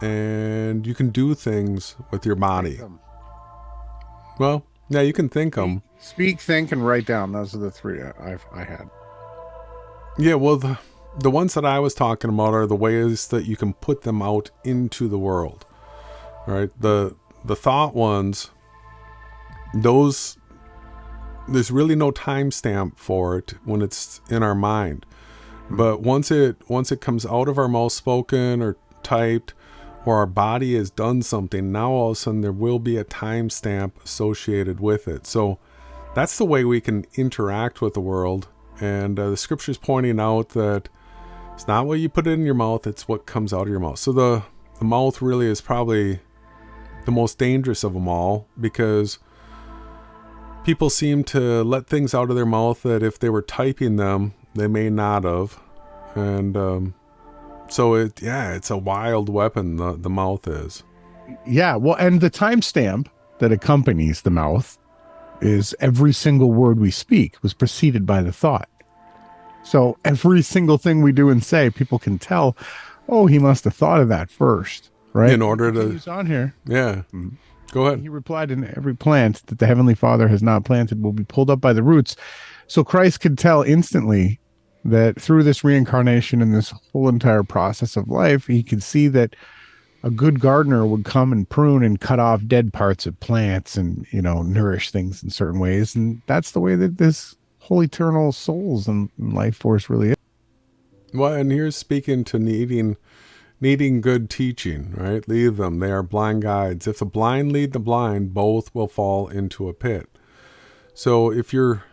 and you can do things with your body. Well, yeah, you can think them. Speak, think, and write down. Those are the 3 I had. Yeah, well, the ones that I was talking about are the ways that you can put them out into the world. All right, the thought ones, those, there's really no timestamp for it when it's in our mind. But once it comes out of our mouth, spoken or typed, or our body has done something, now all of a sudden there will be a timestamp associated with it. So that's the way we can interact with the world. And the scripture's pointing out that it's not what you put in your mouth, it's what comes out of your mouth. So the mouth really is probably the most dangerous of them all, because people seem to let things out of their mouth that if they were typing them, they may not have. And so it's a wild weapon, the mouth is. Yeah, well, and the timestamp that accompanies the mouth is every single word we speak was preceded by the thought. So every single thing we do and say, people can tell, oh, he must have thought of that first, right? In order to... He's on here. Yeah. Go ahead. He replied, in every plant that the Heavenly Father has not planted will be pulled up by the roots. So Christ could tell instantly that through this reincarnation and this whole entire process of life, he could see that a good gardener would come and prune and cut off dead parts of plants and, nourish things in certain ways. And that's the way that this whole eternal souls and life force really is. Well, and here's speaking to needing good teaching, right? Leave them. They are blind guides. If the blind lead the blind, both will fall into a pit. So if you're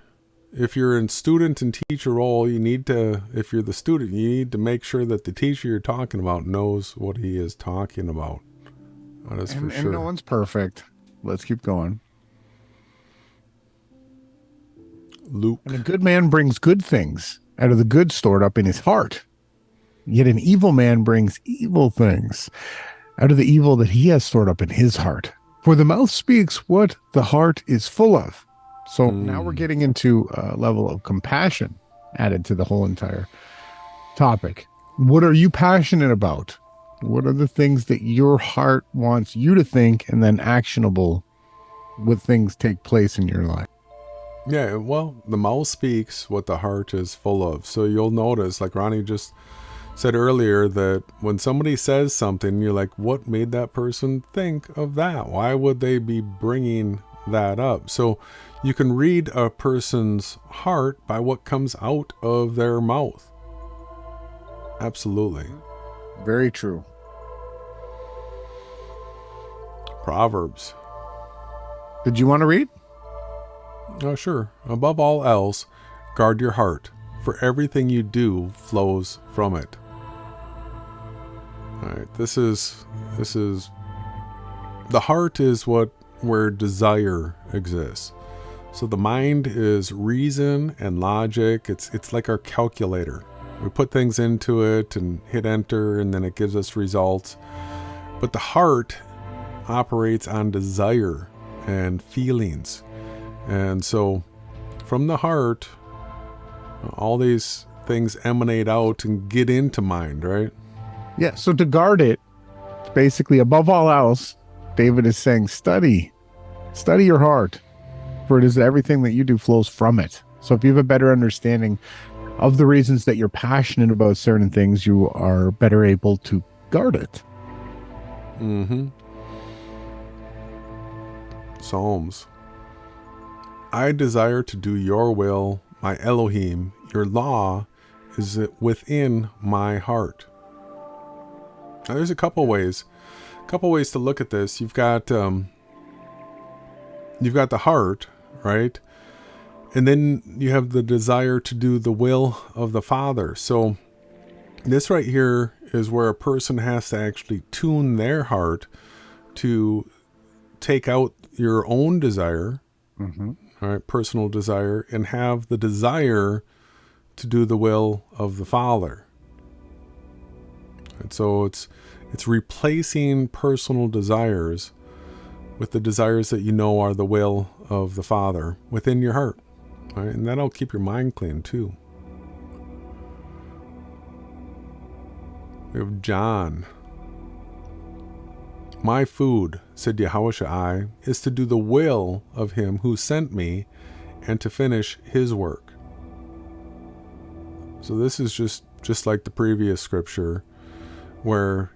in student and teacher role, you need to, if you're the student, you need to make sure that the teacher you're talking about knows what he is talking about. That is for sure. And no one's perfect. Let's keep going. Luke. And a good man brings good things out of the good stored up in his heart. Yet an evil man brings evil things out of the evil that he has stored up in his heart. For the mouth speaks what the heart is full of. So now we're getting into a level of compassion added to the whole entire topic. What are you passionate about? What are the things that your heart wants you to think, and then actionable with things take place in your life? Yeah, well, the mouth speaks what the heart is full of. So you'll notice, like Ronnie just said earlier, that when somebody says something, you're like, what made that person think of that? Why would they be bringing that up? So you can read a person's heart by what comes out of their mouth. Absolutely. Very true. Proverbs. Did you want to read? Oh, sure. Above all else, guard your heart, for everything you do flows from it. All right. This is the heart is where desire exists. So the mind is reason and logic. It's like our calculator. We put things into it and hit enter, and then it gives us results. But the heart operates on desire and feelings. And so from the heart, all these things emanate out and get into mind, right? Yeah. So to guard it, basically above all else, David is saying, study your heart, for it is everything that you do flows from it. So if you have a better understanding of the reasons that you're passionate about certain things, you are better able to guard it. Psalms. I desire to do your will, my Elohim. Your law is within my heart. Now, there's a couple ways to look at this. You've got the heart, right? And then you have the desire to do the will of the Father. So this right here is where a person has to actually tune their heart to take out your own desire, all right, personal desire, and have the desire to do the will of the Father. And so it's replacing personal desires with the desires that you know are the will of the Father within your heart. Right? And that'll keep your mind clean too. We have John. My food, said Yahawashai, is to do the will of him who sent me and to finish his work. So this is just like the previous scripture where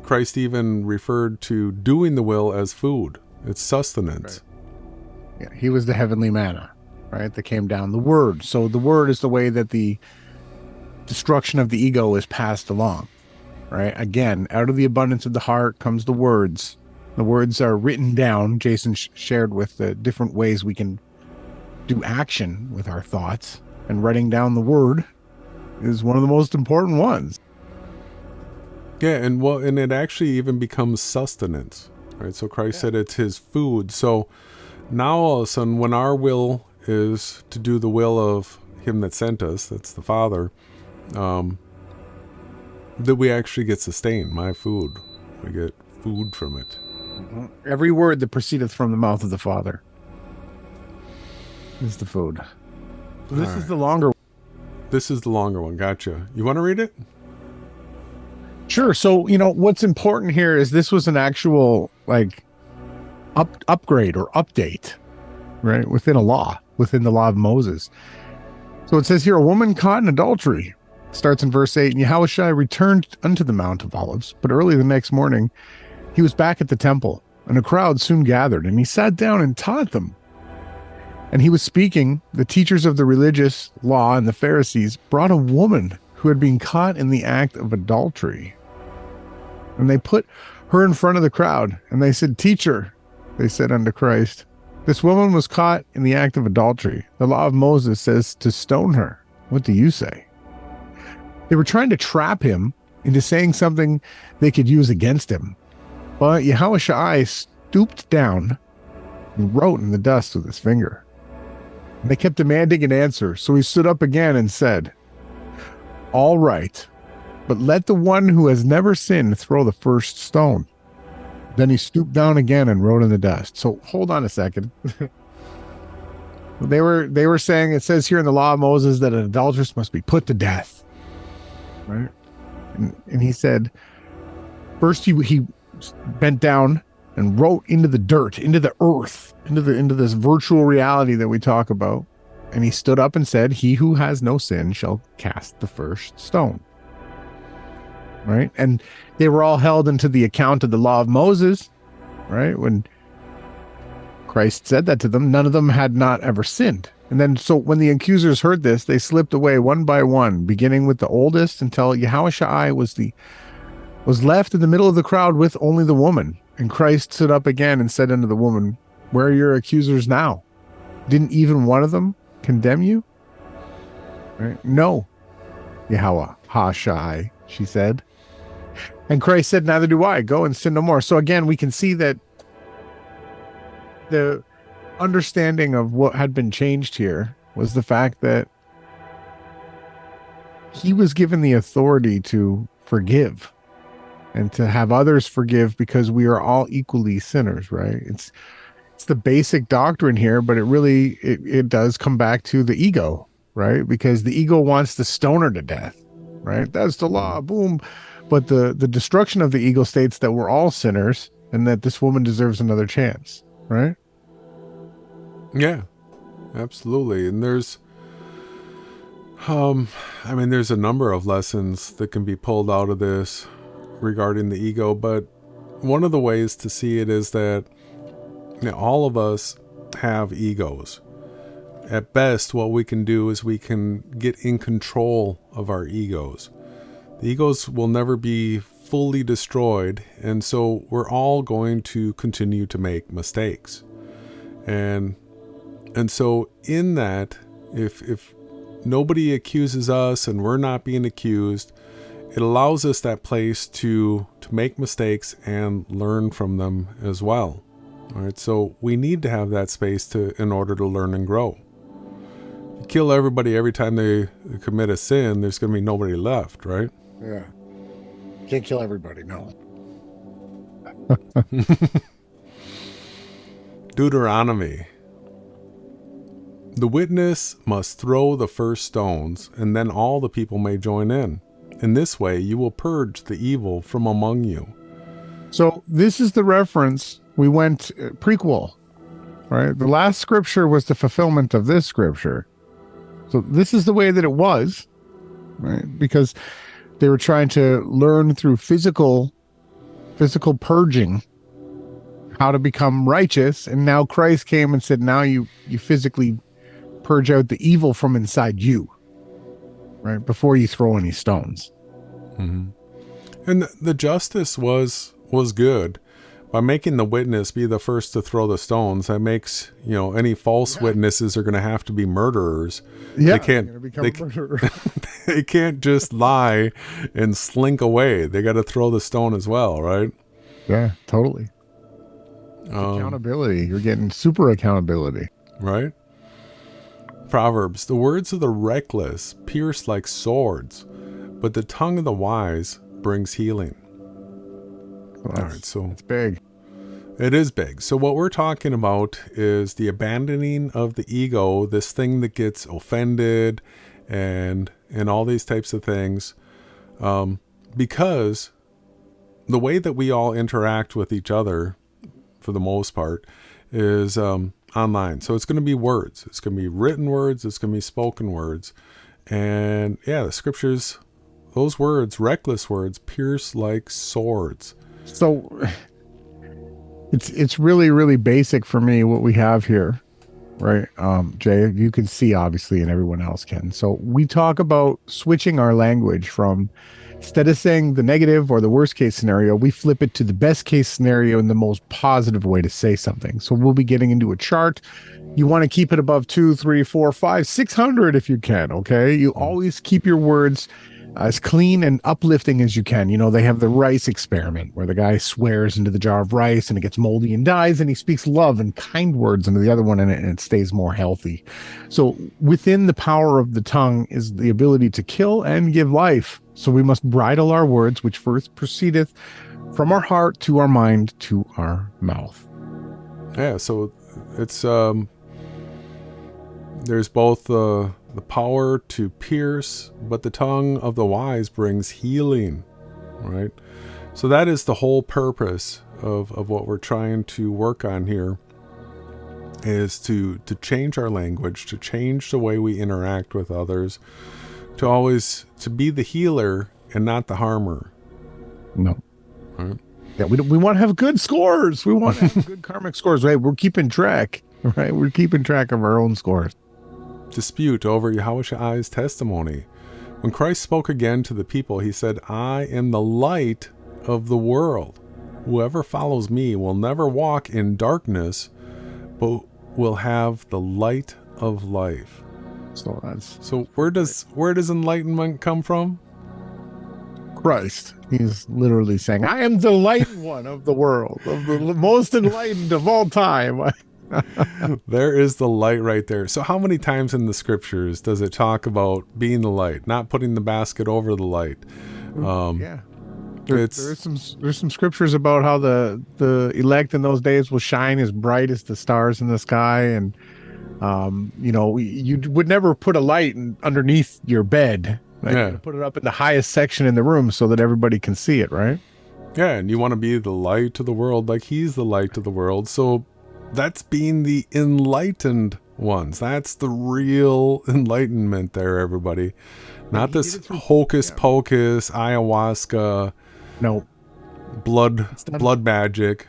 Christ even referred to doing the will as food. It's sustenance. Right. Yeah, he was the heavenly manna, right? That came down, the word. So the word is the way that the destruction of the ego is passed along, right? Again, out of the abundance of the heart comes the words. The words are written down. Jason shared with the different ways we can do action with our thoughts, and writing down the word is one of the most important ones. Yeah, and it actually even becomes sustenance, right? So Christ said it's his food. So now all of a sudden, when our will is to do the will of him that sent us, that's the Father, that we actually get sustained. My food, we get food from it. Every word that proceedeth from the mouth of the Father is the food. So this is the longer. This is the longer one. Gotcha. You want to read it? Sure. So, what's important here is this was an actual upgrade or update, right? Within the law of Moses. So it says here, a woman caught in adultery. Starts in verse 8. And Yahawashai returned unto the Mount of Olives, but early the next morning, he was back at the temple, and a crowd soon gathered, and he sat down and taught them. And he was speaking. The teachers of the religious law and the Pharisees brought a woman who had been caught in the act of adultery. And they put her in front of the crowd, and they said, Teacher, they said unto Christ, this woman was caught in the act of adultery. The law of Moses says to stone her. What do you say? They were trying to trap him into saying something they could use against him. But Yahawashai stooped down and wrote in the dust with his finger. And they kept demanding an answer, so he stood up again and said, all right, but let the one who has never sinned throw the first stone. Then he stooped down again and wrote in the dust. So hold on a second. They were saying, it says here in the law of Moses that an adulteress must be put to death. Right? And he said, first he bent down and wrote into the dirt, into the earth, into this virtual reality that we talk about. And he stood up and said, he who has no sin shall cast the first stone. Right? And they were all held into the account of the law of Moses, right? When Christ said that to them, none of them had not ever sinned. And then, so when the accusers heard this, they slipped away one by one, beginning with the oldest until Yahawashai was left in the middle of the crowd with only the woman. And Christ stood up again and said unto the woman, where are your accusers now? Didn't even one of them condemn you? Right? No, Yahawashai, she said. And Christ said, neither do I. Go and sin no more. So again, we can see that the understanding of what had been changed here was the fact that he was given the authority to forgive and to have others forgive, because we are all equally sinners, right? It's the basic doctrine here, but it does come back to the ego, right? Because the ego wants to stone her to death, right? That's the law, boom. But the destruction of the ego states that we're all sinners and that this woman deserves another chance, right? Yeah, absolutely. And there's I mean, there's a number of lessons that can be pulled out of this regarding the ego, but one of the ways to see it is that all of us have egos. At best, what we can do is we can get in control of our egos. The egos will never be fully destroyed, and so we're all going to continue to make mistakes. And so in that, if nobody accuses us and we're not being accused, it allows us that place to make mistakes and learn from them as well. All right, so we need to have that space in order to learn and grow. If you kill everybody every time they commit a sin, there's going to be nobody left, right? Yeah. Can't kill everybody, no. Deuteronomy. The witness must throw the first stones, and then all the people may join in. In this way, you will purge the evil from among you. So this is the reference. We went prequel, right? The last scripture was the fulfillment of this scripture. So this is the way that it was, right? Because they were trying to learn through physical purging how to become righteous. And now Christ came and said, now you physically purge out the evil from inside you, right? Before you throw any stones. Mm-hmm. And the justice was good. By making the witness be the first to throw the stones, that makes, any false witnesses are going to have to be murderers. Yeah, they can't just lie and slink away. They got to throw the stone as well, right? Yeah, totally. Accountability. You're getting super accountability. Right? Proverbs. The words of the reckless pierce like swords, but the tongue of the wise brings healing. Well, all right, so it's big. It is big. So what we're talking about is the abandoning of the ego, this thing that gets offended and all these types of things, because the way that we all interact with each other, for the most part, is online. So it's going to be words. It's going to be written words. It's going to be spoken words. And the scriptures, those words, reckless words, pierce like swords. So it's really, really basic for me what we have here, right? Jay, you can see obviously, and everyone else can. So we talk about switching our language from, instead of saying the negative or the worst case scenario, we flip it to the best case scenario in the most positive way to say something. So we'll be getting into a chart. You want to keep it above 2, 3, 4, 5, 600 if you can. Okay. You always keep your words as clean and uplifting as you can. They have the rice experiment where the guy swears into the jar of rice and it gets moldy and dies, and he speaks love and kind words into the other one, and it stays more healthy. So within the power of the tongue is the ability to kill and give life. So we must bridle our words, which first proceedeth from our heart to our mind to our mouth. Yeah, so it's there's both the power to pierce, but the tongue of the wise brings healing, right? So that is the whole purpose of what we're trying to work on here, is to change our language, to change the way we interact with others, to be the healer and not the harmer. No. Right? Yeah, we want to have good scores. We want to have good karmic scores, right? We're keeping track, right? We're keeping track of our own scores. Dispute over Yahawashai's testimony. When Christ spoke again to the people, he said, I am the light of the world. Whoever follows me will never walk in darkness, but will have the light of life. So where does enlightenment come from? Christ. He's literally saying, I am the light one of the world, of the most enlightened of all time. There is the light right there. So how many times in the scriptures does it talk about being the light, not putting the basket over the light? There's some scriptures about how the elect in those days will shine as bright as the stars in the sky, and you would never put a light underneath your bed. Like, put it up in the highest section in the room so that everybody can see it, right? Yeah, and you want to be the light to the world like he's the light to the world. So that's being the enlightened ones. That's the real enlightenment there, everybody. Not he this did it through- hocus pocus, ayahuasca, No, blood done. magic.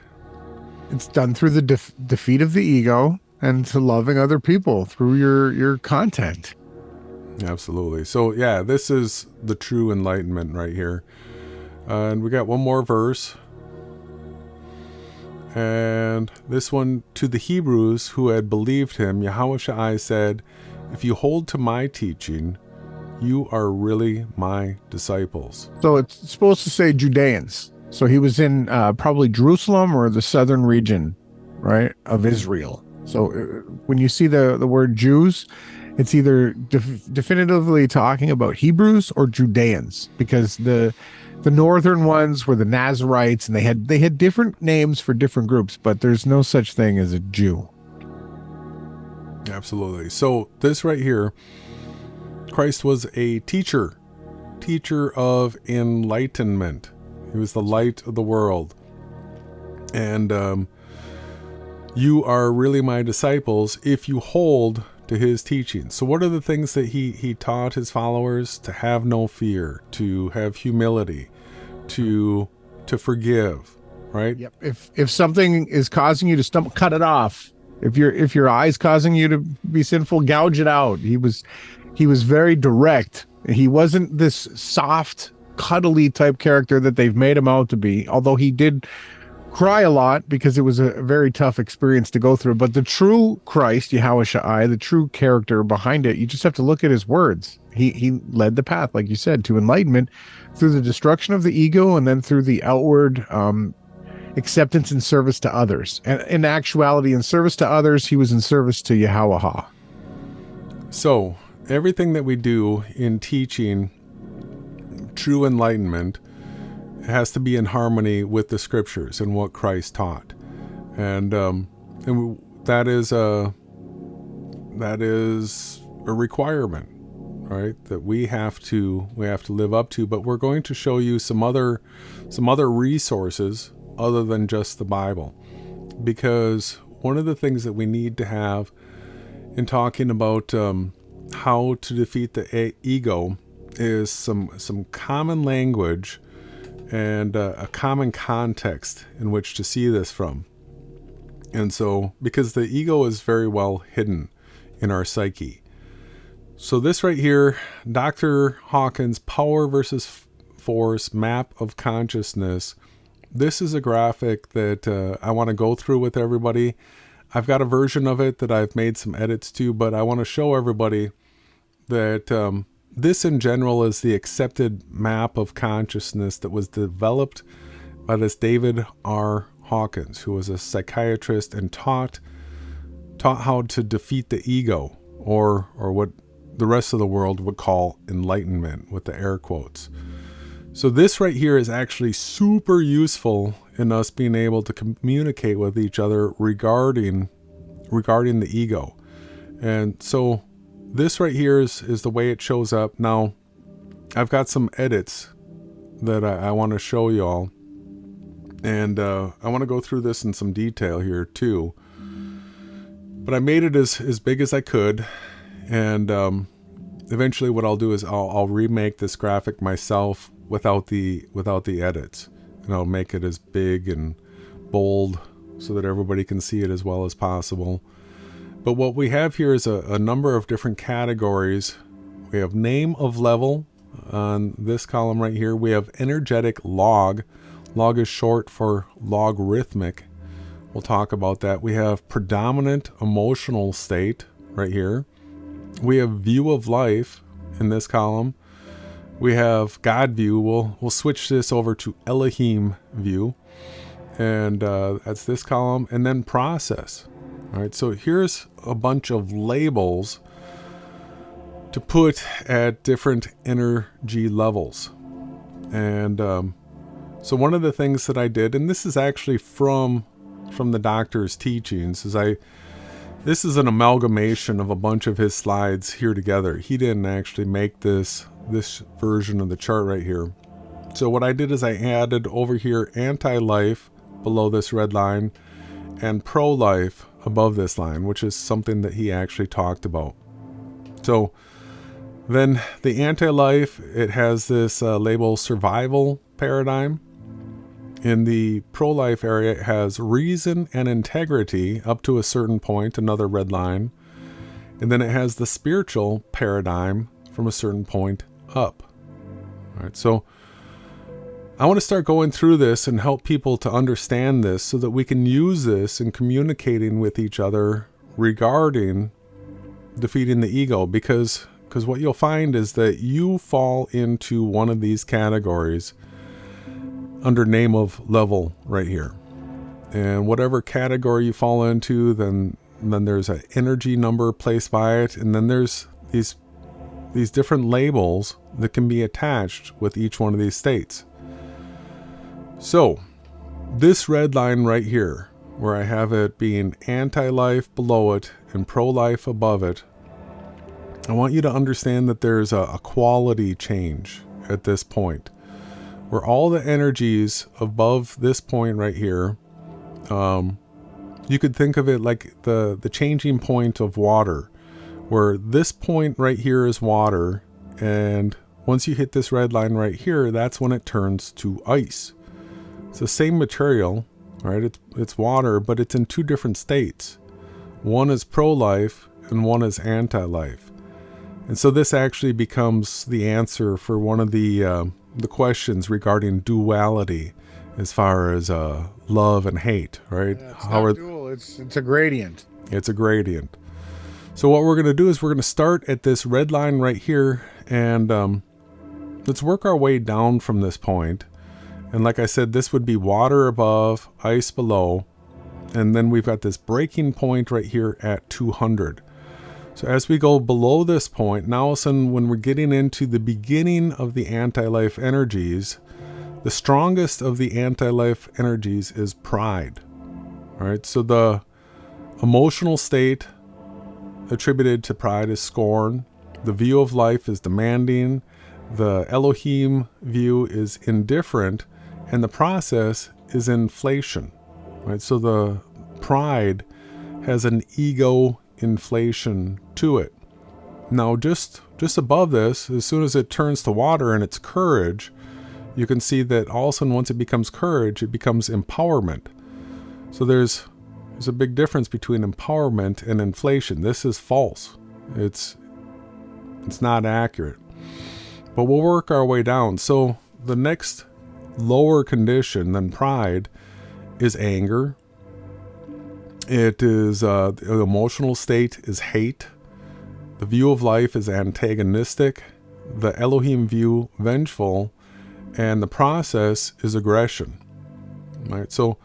it's done through the defeat of the ego and to loving other people through your content. Absolutely. So yeah, this is the true enlightenment right here. And we got one more verse. And this one, to the Hebrews who had believed him, Yahawashai said, if you hold to my teaching, you are really my disciples. So it's supposed to say Judeans. So he was in probably Jerusalem or the southern region, right, of Israel. So when you see the word Jews, it's either definitively talking about Hebrews or Judeans, because the northern ones were the Nazarites, and they had different names for different groups, but there's no such thing as a Jew. Absolutely. So this right here, Christ was a teacher of enlightenment. He was the light of the world. And you are really my disciples if you hold to his teaching. So what are the things that he taught his followers? To have no fear, to have humility, to forgive, right? Yep. If something is causing you to stumble, cut it off. If your eye's causing you to be sinful, gouge it out. He was very direct. He wasn't this soft, cuddly type character that they've made him out to be, although he did cry a lot because it was a very tough experience to go through. But the true Christ, Yahawashai, the true character behind it, you just have to look at his words. He led the path, like you said, to enlightenment through the destruction of the ego and then through the outward acceptance and service to others. And in actuality, in service to others, he was in service to Yahawah. So everything that we do in teaching true enlightenment has to be in harmony with the scriptures and what Christ taught, and that is a requirement, right? That we have to live up to. But we're going to show you some other resources other than just the Bible, because one of the things that we need to have in talking about how to defeat the ego is some common language and a common context in which to see this from. And so, because the ego is very well hidden in our psyche. So this right here, Dr. Hawkins' Power versus Force Map of Consciousness, this is a graphic that I want to go through with everybody. I've got a version of it that I've made some edits to, but I want to show everybody that this in general is the accepted map of consciousness that was developed by this David R. Hawkins, who was a psychiatrist and taught how to defeat the ego, or what the rest of the world would call enlightenment, with the air quotes. So this right here is actually super useful in us being able to communicate with each other regarding the ego. And so this right here is the way it shows up. Now, I've got some edits that I want to show you all. And I want to go through this in some detail here too. But I made it as big as I could. And eventually what I'll do is I'll remake this graphic myself without the edits. And I'll make it as big and bold so that everybody can see it as well as possible. But what we have here is a number of different categories. We have name of level on this column right here. We have energetic log. Log is short for logarithmic. We'll talk about that. We have predominant emotional state right here. We have view of life in this column. We have God view. We'll switch this over to Elohim view. And that's this column. And then process. All right, so here's a bunch of labels to put at different energy levels. And so one of the things that I did, and this is actually from the doctor's teachings, this is an amalgamation of a bunch of his slides here together. He didn't actually make this version of the chart right here. So what I did is I added over here anti-life below this red line, and pro-life above this line, which is something that he actually talked about. So then the anti-life, it has this label survival paradigm. In the pro-life area, it has reason and integrity up to a certain point, another red line. And then it has the spiritual paradigm from a certain point up. All right, so I want to start going through this and help people to understand this so that we can use this in communicating with each other regarding defeating the ego, because what you'll find is that you fall into one of these categories under name of level right here. And whatever category you fall into, then there's an energy number placed by it, and then there's these different labels that can be attached with each one of these states. So this red line right here, where I have it being anti-life below it and pro-life above it, I want you to understand that there's a quality change at this point, where all the energies above this point right here, you could think of it like the changing point of water, where this point right here is water, and once you hit this red line right here, that's when it turns to ice. It's the same material, right? It's water, but it's in two different states. One is pro-life and one is anti-life. And so this actually becomes the answer for one of the questions regarding duality, as far as love and hate, right? Yeah, it's not dual, it's a gradient. It's a gradient. So what we're going to do is we're going to start at this red line right here, and let's work our way down from this point. And like I said, this would be water above, ice below, and then we've got this breaking point right here at 200. So as we go below this point, now all of a sudden when we're getting into the beginning of the anti-life energies, the strongest of the anti-life energies is pride. All right, so the emotional state attributed to pride is scorn. The view of life is demanding. The Elohim view is indifferent. And the process is inflation. Right, so the pride has an ego inflation to it. Now just above this, as soon as it turns to water and it's courage, you can see that all of a sudden once it becomes courage, it becomes empowerment. So there's a big difference between empowerment and inflation. This is false. It's not accurate. But we'll work our way down. So the next lower condition than pride is anger. It is the emotional state is hate. The view of life is antagonistic. The Elohim view vengeful, and the process is aggression. Right? So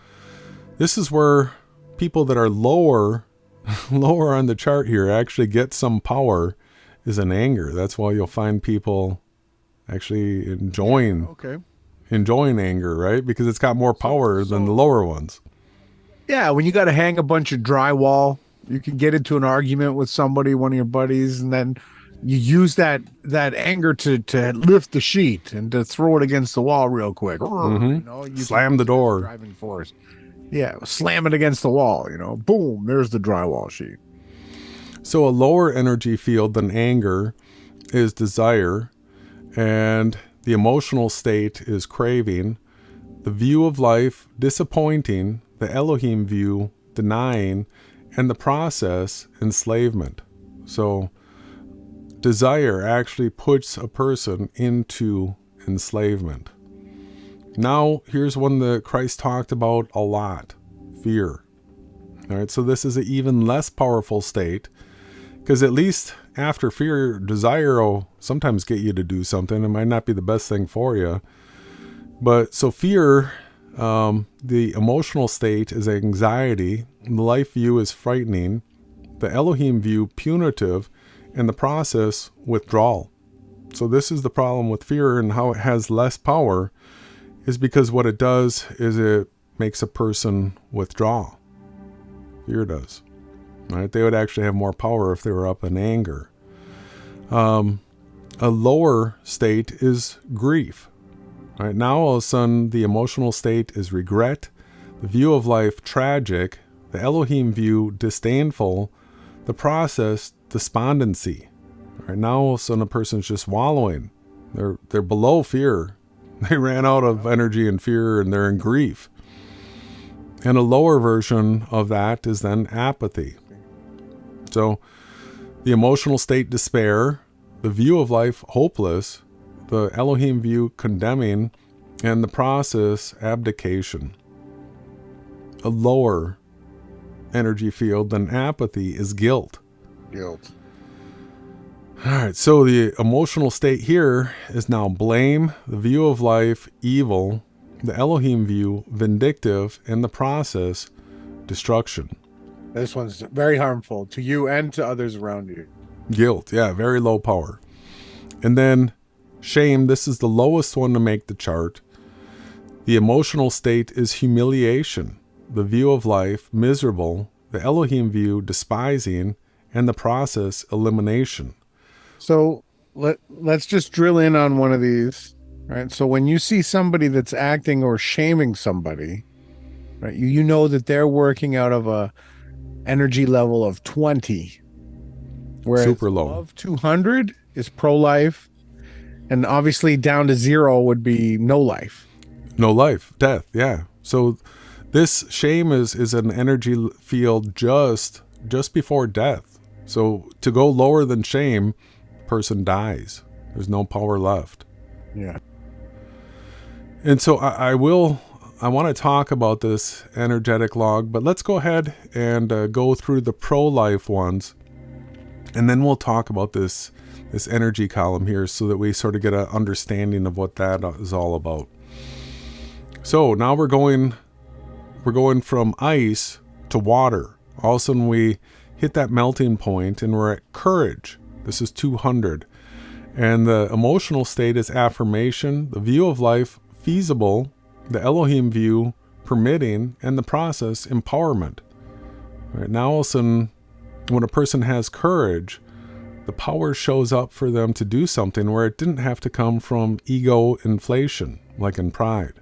this is where people that are lower on the chart here actually get some power, is in anger. That's why you'll find people actually enjoying anger, right? Because it's got more power than the lower ones. Yeah, when you got to hang a bunch of drywall, you can get into an argument with somebody, one of your buddies, and then you use that anger to lift the sheet and to throw it against the wall real quick. Mm-hmm. You slam the door. Driving force. Yeah, slam it against the wall, boom, there's the drywall sheet. So a lower energy field than anger is desire, and the emotional state is craving. The view of life, disappointing. The Elohim view, denying. And the process, enslavement. So desire actually puts a person into enslavement. Now, here's one that Christ talked about a lot. Fear. All right, so this is an even less powerful state, because at least after fear, desire will sometimes get you to do something. It might not be the best thing for you. But so fear, the emotional state is anxiety. The life view is frightening. The Elohim view, punitive. And the process, withdrawal. So this is the problem with fear, and how it has less power is because what it does is it makes a person withdraw. Fear does. Right? They would actually have more power if they were up in anger. A lower state is grief. All right, now all of a sudden the emotional state is regret, the view of life tragic, the Elohim view disdainful, the process despondency. Right now, all of a sudden, a person's just wallowing. They're below fear. They ran out of energy and fear, and they're in grief. And a lower version of that is then apathy. So the emotional state despair, the view of life hopeless, the Elohim view condemning, and the process abdication. A lower energy field than apathy is guilt. Guilt. All right, so the emotional state here is now blame, the view of life evil, the Elohim view vindictive, and the process destruction. This one's very harmful to you and to others around you. Guilt, yeah, very low power. And then shame, this is the lowest one to make the chart. The emotional state is humiliation, the view of life miserable, the Elohim view despising, and the process elimination. So let's just drill in on one of these, right? So when you see somebody that's acting or shaming somebody, right, you know that they're working out of a energy level of 20, whereas Super low. above 200 is pro-life, and obviously down to 0 would be no life. No life, death, yeah. So this shame is an energy field just before death. So to go lower than shame, person dies. There's no power left. Yeah. And so I want to talk about this energetic log, but let's go ahead and go through the pro-life ones, and then we'll talk about this energy column here so that we sort of get an understanding of what that is all about. So now we're going from ice to water. All of a sudden we hit that melting point and we're at courage. This is 200. And the emotional state is affirmation, the view of life feasible, the Elohim view permitting, and the process empowerment. Right now, all of a sudden, when a person has courage, the power shows up for them to do something where it didn't have to come from ego inflation, like in pride.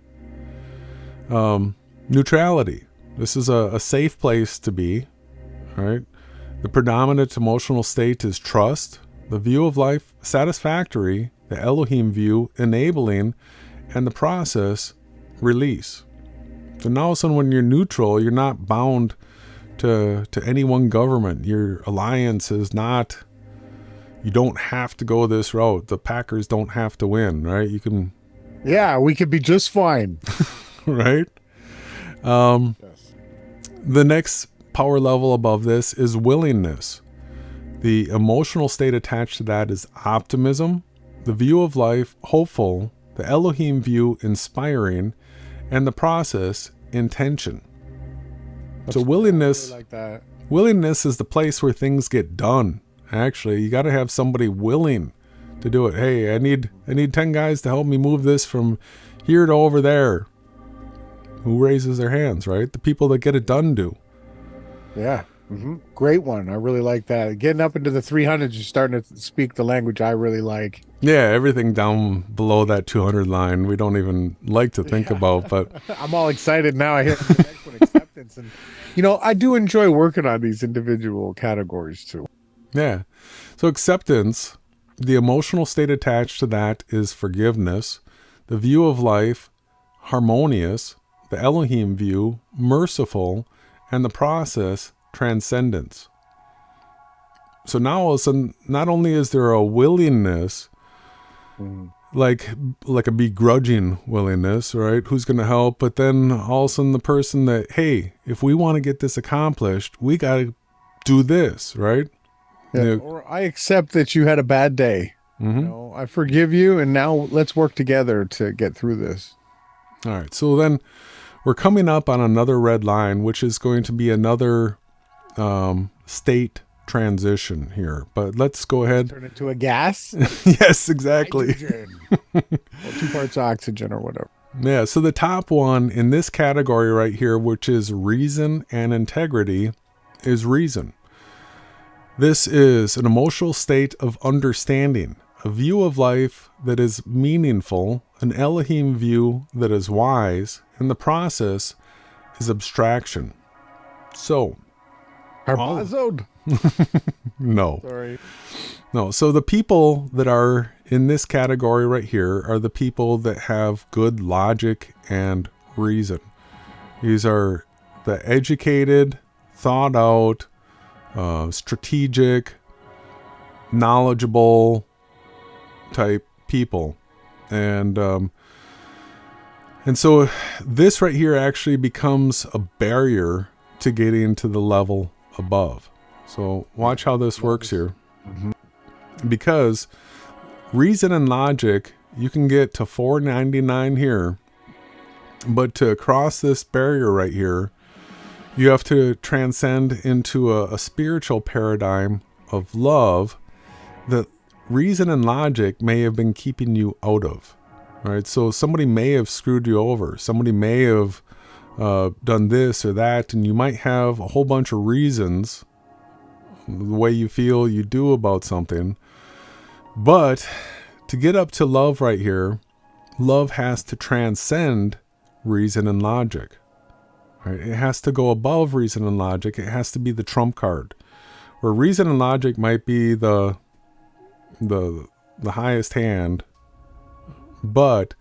Neutrality. This is a safe place to be. All right. The predominant emotional state is trust, the view of life satisfactory, the Elohim view enabling, and the process release. So now all of a sudden when you're neutral, you're not bound to any one government. Your alliance is not, you don't have to go this route. The Packers don't have to win, right? You can. Yeah, we could be just fine. Right? Yes. The next power level above this is willingness. The emotional state attached to that is optimism, the view of life hopeful, the Elohim view inspiring, and the process intention. So willingness, I really like that. willingness is the place where things get done. Actually, you got to have somebody willing to do it. Hey, I need 10 guys to help me move this from here to over there. Who raises their hands, right? The people that get it done do. Yeah. Great one. I really like that. Getting up into the 300s, you're starting to speak the language I really like. Yeah, everything down below that 200 line, we don't even like to think about, but I'm all excited now. I hear the next one, acceptance. And, I do enjoy working on these individual categories too. yeah. So acceptance, the emotional state attached to that is forgiveness, the view of life, harmonious, the Elohim view, merciful, and the process, transcendence. So now all of a sudden, not only is there a willingness, like a begrudging willingness, right? Who's going to help? But then all of a sudden the person that, hey, if we want to get this accomplished, we got to do this, right? Yeah. Or I accept that you had a bad day. I forgive you, and now let's work together to get through this. All right. So then we're coming up on another red line, which is going to be another state transition here. But let's go ahead. Turn it to a gas. Yes, exactly. Well, 2 parts oxygen or whatever. Yeah. So the top one in this category right here, which is reason and integrity, is reason. This is an emotional state of understanding, a view of life that is meaningful, an Elohim view that is wise, and the process is abstraction. So, Harpazoed. no. Sorry. No, so the people that are in this category right here are the people that have good logic and reason. These are the educated, thought out, strategic, knowledgeable type people. And so this right here actually becomes a barrier to getting to the level above. So watch how this works here. Because reason and logic, you can get to 499 here, but to cross this barrier right here, you have to transcend into a spiritual paradigm of love that reason and logic may have been keeping you out of. Right? So somebody may have screwed you over. Somebody may have done this or that, and you might have a whole bunch of reasons the way you feel you do about something. But to get up to love right here, love has to transcend reason and logic. Right? It has to go above reason and logic. It has to be the trump card. Where reason and logic might be the highest hand, but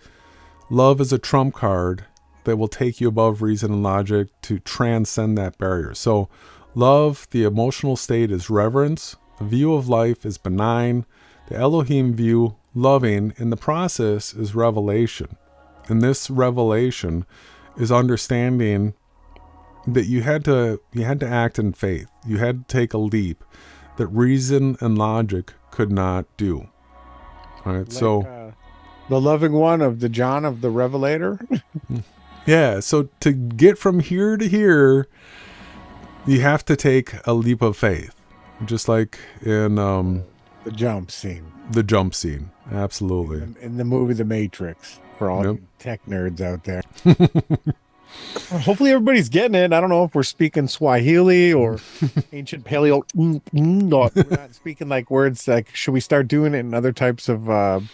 love is a trump card that will take you above reason and logic to transcend that barrier. So love, the emotional state, is reverence. The view of life is benign. The Elohim view, loving. In the process is revelation. And this revelation is understanding that you had to act in faith. You had to take a leap that reason and logic could not do. All right, so the loving one of the John of the Revelator. yeah, so to get from here to here, you have to take a leap of faith, just like in the jump scene. The jump scene, absolutely. In the movie The Matrix, for all you tech nerds out there. Hopefully everybody's getting it. I don't know if we're speaking Swahili or ancient Paleo. No, we're not speaking like words. Like, should we start doing it in other types of?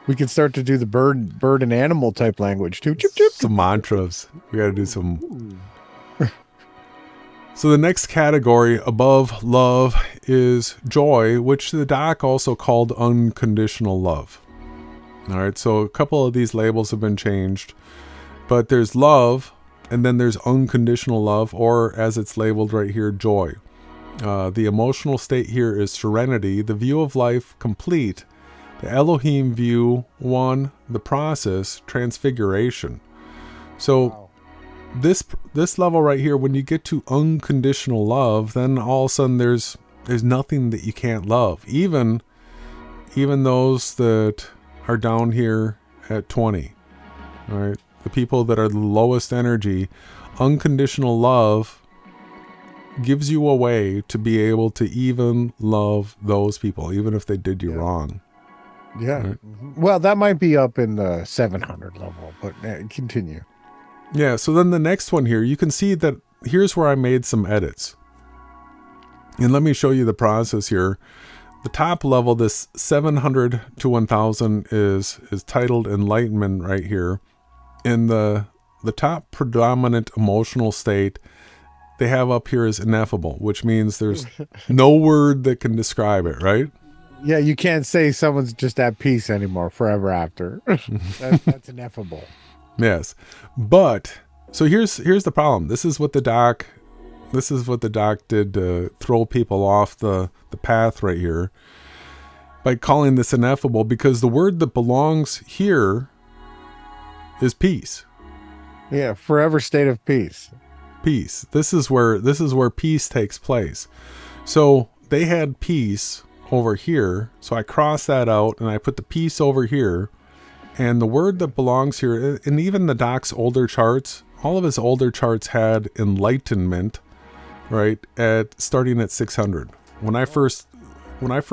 We could start to do the bird and animal type language too. Some mantras. We got to do some. So the next category above love is joy, which the doc also called unconditional love. All right, so a couple of these labels have been changed, but there's love, and then there's unconditional love, or as it's labeled right here, joy. The emotional state here is serenity, the view of life, complete. The Elohim view, one, the process, transfiguration. So this level right here, when you get to unconditional love, then all of a sudden there's nothing that you can't love. Even those that are down here at 20. All right. The people that are the lowest energy, unconditional love gives you a way to be able to even love those people, even if they did you wrong. Yeah. Right? Well, that might be up in the 700 level, but continue. Yeah. So then the next one here, you can see that here's where I made some edits. And let me show you the process here. The top level, this 700 to 1000 is titled Enlightenment right here. In the top predominant emotional state, they have up here is ineffable, which means there's no word that can describe it, right? Yeah, you can't say someone's just at peace anymore forever after. That's ineffable. Yes. But so here's the problem. This is what the doc did to throw people off the path right here by calling this ineffable, because the word that belongs here is peace. Yeah, forever state of peace. Peace. This is where peace takes place. So they had peace over here, so I crossed that out and I put the peace over here, and the word that belongs here, and even the doc's older charts, all of his older charts had enlightenment, right, at starting at 600. When I first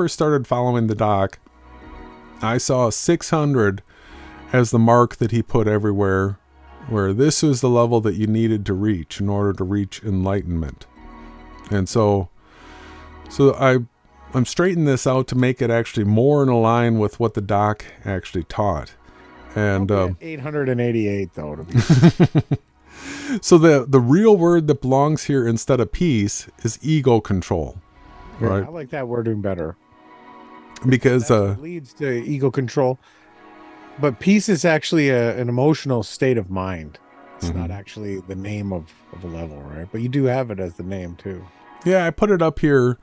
started following the doc, I saw 600 as the mark that he put everywhere, where this is the level that you needed to reach in order to reach enlightenment. And so I'm straightening this out to make it actually more in line with what the doc actually taught. And 888 though, to be So the real word that belongs here instead of peace is ego control, Yeah, right? I like that wording better. Because That leads to ego control. But peace is actually an emotional state of mind. It's not actually the name of a level, right? But you do have it as the name too. yeah, I put it up here,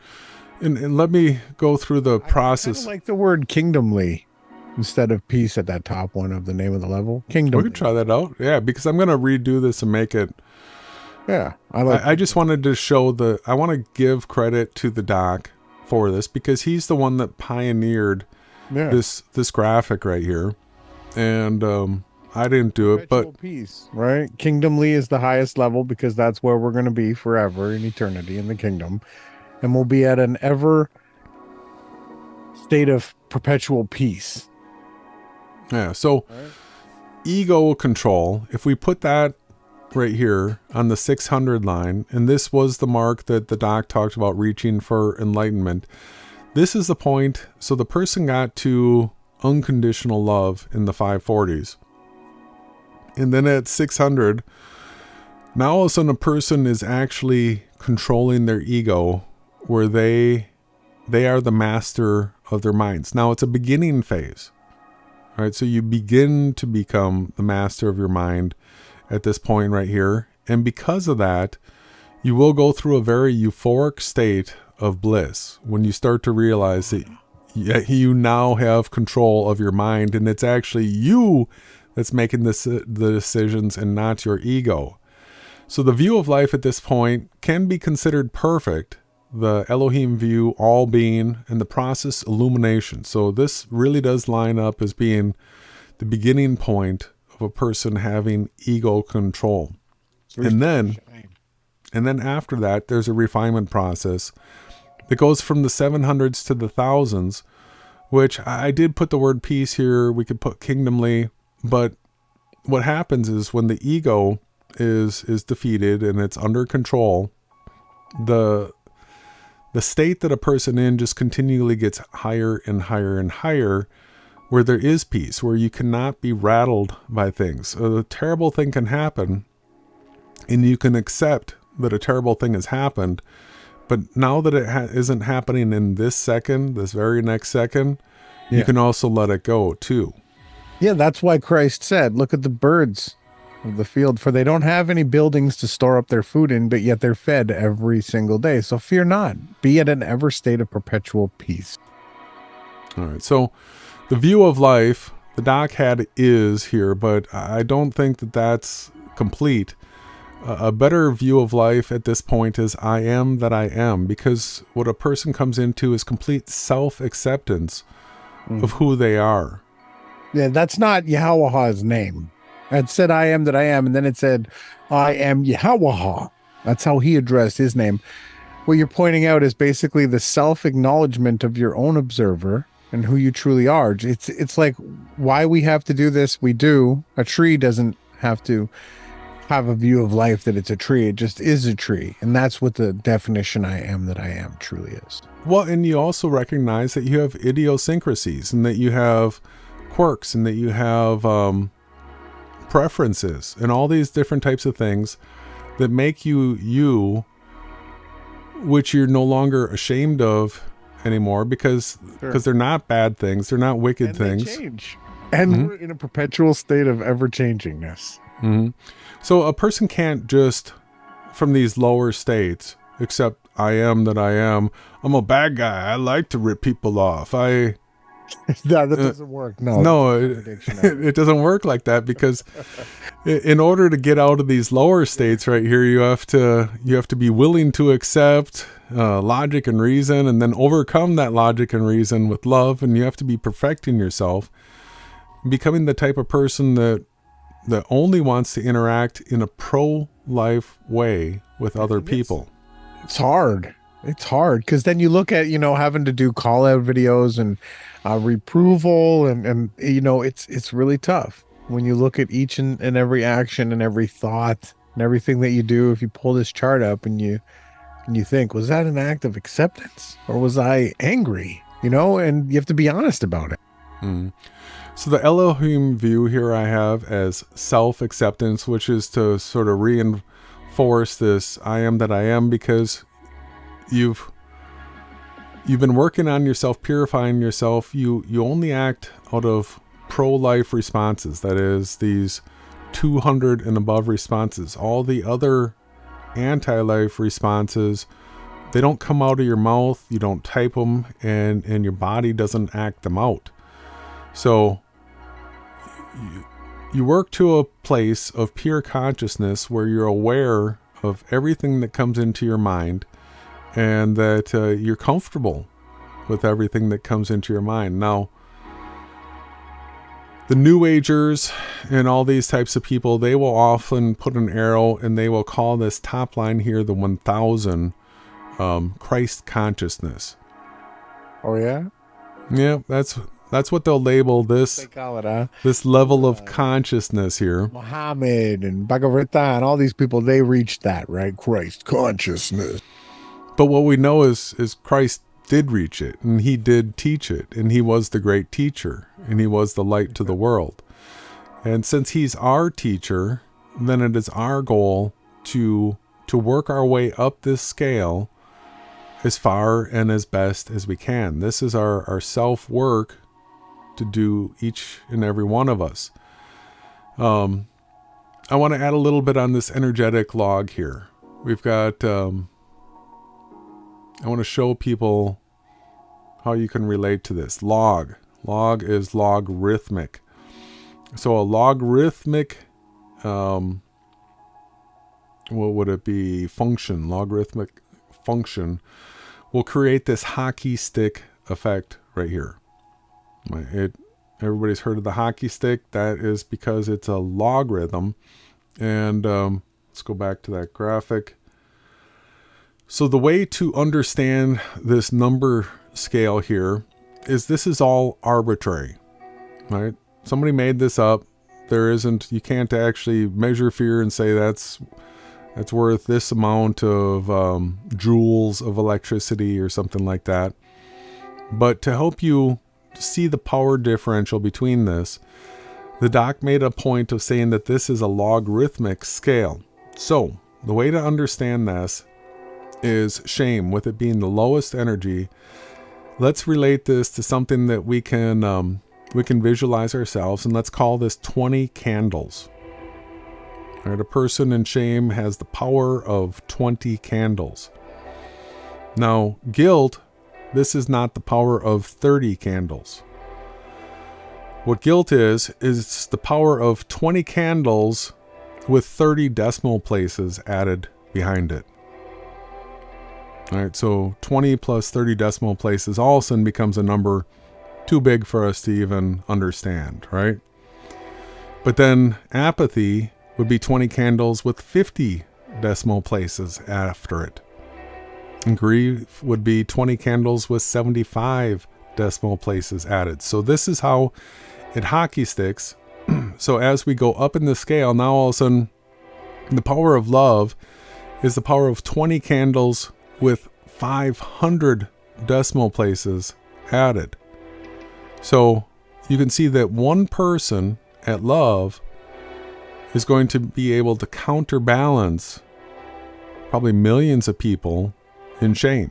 and let me go through the I process. kind of like the word kingdomly instead of peace at that top one of the name of the level. We Kingdomly. could try that out. Yeah, because I'm going to redo this and make it. Yeah, I like. I just wanted to show I want to give credit to the doc for this because he's the one that pioneered this graphic right here, and I didn't do it, but Perpetual peace, right? Kingdomly is the highest level because that's where we're going to be forever in eternity in the kingdom, and we'll be at an ever state of perpetual peace. yeah. So ego control. If we put that right here on the 600 line, and this was the mark that the doc talked about reaching for enlightenment. This is the point. So the person got to unconditional love in the 540s. And then at 600, now all of a sudden a person is actually controlling their ego where they are the master of their minds. Now it's a beginning phase. All right, so you begin to become the master of your mind at this point right here. And because of that, you will go through a very euphoric state of bliss when you start to realize that you now have control of your mind, and it's actually you that's making the decisions and not your ego. So the view of life at this point can be considered perfect. The Elohim view, all being, and the process illumination. So this really does line up as being the beginning point of a person having ego control. And then after that, there's a refinement process that goes from the 700s to the thousands, which I did put the word peace here. We could put kingdomly, but what happens is when the ego is defeated and it's under control, the state that a person in just continually gets higher and higher and higher, where there is peace, where you cannot be rattled by things. A terrible thing can happen, and you can accept that a terrible thing has happened, but now that it isn't happening in this second, this very next second, you can also let it go too. Yeah, that's why Christ said, look at the birds of the field, for they don't have any buildings to store up their food in, but yet they're fed every single day. So fear not, be at an ever state of perpetual peace. All right, so the view of life, the doc had is here, but I don't think that that's complete. A better view of life at this point is I am that I am, because what a person comes into is complete self-acceptance of who they are. Yeah, that's not Yahawah's name. It said I am that I am, and then it said I am Yahawah. That's how he addressed his name. What you're pointing out is basically the self-acknowledgement of your own observer and who you truly are. It's like why we have to do this, we do. A tree doesn't have to have a view of life that it's a tree. It just is a tree. And that's what the definition I am that I am truly is. Well, and you also recognize that you have idiosyncrasies and that you have quirks and that you have preferences and all these different types of things that make you, which you're no longer ashamed of anymore because they're not bad things. They're not wicked and things. They change. And we're in a perpetual state of ever-changingness. So a person can't just, from these lower states, accept I am that I am. I'm a bad guy. I like to rip people off. No, that doesn't work. No, it doesn't work like that, because in order to get out of these lower states right here, you have to be willing to accept logic and reason, and then overcome that logic and reason with love, and you have to be perfecting yourself, becoming the type of person that only wants to interact in a pro-life way with other people. It's hard. It's hard because then you look at, having to do call out videos and reproval and it's really tough when you look at each and every action and every thought and everything that you do. If you pull this chart up and you think, was that an act of acceptance or was I angry? And you have to be honest about it. So the Elohim view here I have as self-acceptance, which is to sort of reinforce this I am that I am, because you've been working on yourself, purifying yourself. You only act out of pro-life responses, that is, these 200 and above responses. All the other anti-life responses, they don't come out of your mouth, you don't type them, and your body doesn't act them out. So you work to a place of pure consciousness where you're aware of everything that comes into your mind, and that you're comfortable with everything that comes into your mind. Now, the New Agers and all these types of people, they will often put an arrow and they will call this top line here, the 1000, Christ consciousness. Oh yeah? Yeah, that's what they'll label this, They call it, huh? this level of consciousness here. Muhammad and Bhagavad Gita and all these people, they reached that, right? Christ consciousness. But what we know is Christ did reach it, and he did teach it, and he was the great teacher, and he was the light to the world. And since he's our teacher, then it is our goal to work our way up this scale as far and as best as we can. This is our self-work to do, each and every one of us. I want to add a little bit on this energetic log here. We've got... I want to show people how you can relate to this. Log. Log is logarithmic. So a logarithmic, what would it be? Function. Logarithmic function will create this hockey stick effect right here. Everybody's heard of the hockey stick. That is because it's a logarithm. And let's go back to that graphic. So the way to understand this number scale here is this is all arbitrary, right? Somebody made this up. You can't actually measure fear and say that's worth this amount of joules of electricity or something like that. But to help you see the power differential between this, the doc made a point of saying that this is a logarithmic scale. So the way to understand this is shame, with it being the lowest energy. Let's relate this to something that we can visualize ourselves, and let's call this 20 candles. All right, a person in shame has the power of 20 candles. Now, guilt, this is not the power of 30 candles. What guilt is the power of 20 candles with 30 decimal places added behind it. All right, so 20 plus 30 decimal places all of a sudden becomes a number too big for us to even understand, right? But then apathy would be 20 candles with 50 decimal places after it. And grief would be 20 candles with 75 decimal places added. So this is how it hockey sticks. So as we go up in the scale, now all of a sudden the power of love is the power of 20 candles with 500 decimal places added. So you can see that one person at love is going to be able to counterbalance probably millions of people in shame.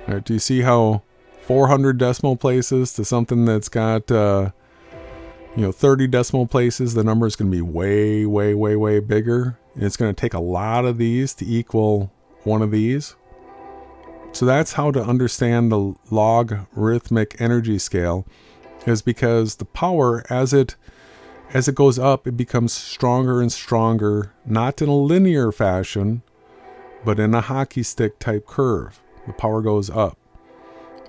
All right, do you see how 400 decimal places to something that's got 30 decimal places, the number is going to be way, way, way, way bigger. And it's going to take a lot of these to equal one of these. So that's how to understand the logarithmic energy scale, is because the power, as it goes up, it becomes stronger and stronger, not in a linear fashion, but in a hockey stick type curve. The power goes up.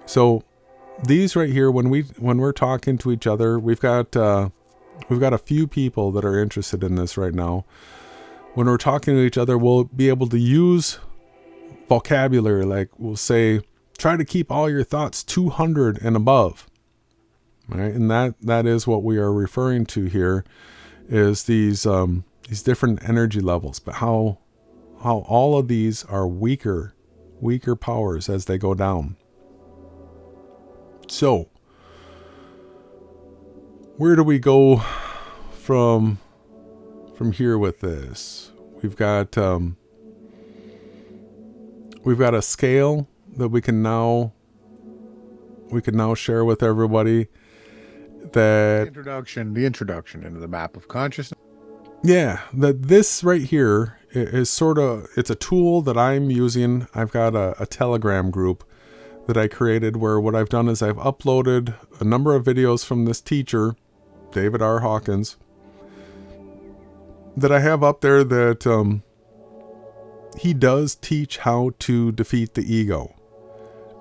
So these right here, when we're talking to each other, we've got a few people that are interested in this right now. When we're talking to each other, we'll be able to use vocabulary, like we'll say, try to keep all your thoughts 200 and above, right? And that is what we are referring to here, is these different energy levels, but how all of these are weaker powers as they go down. So where do we go from here with this? We've got a scale that we can now share with everybody. That The introduction into the map of consciousness. yeah, that this right here is sort of, it's a tool that I'm using. I've got a Telegram group that I created where what I've done is I've uploaded a number of videos from this teacher, David R. Hawkins, that I have up there that he does teach how to defeat the ego.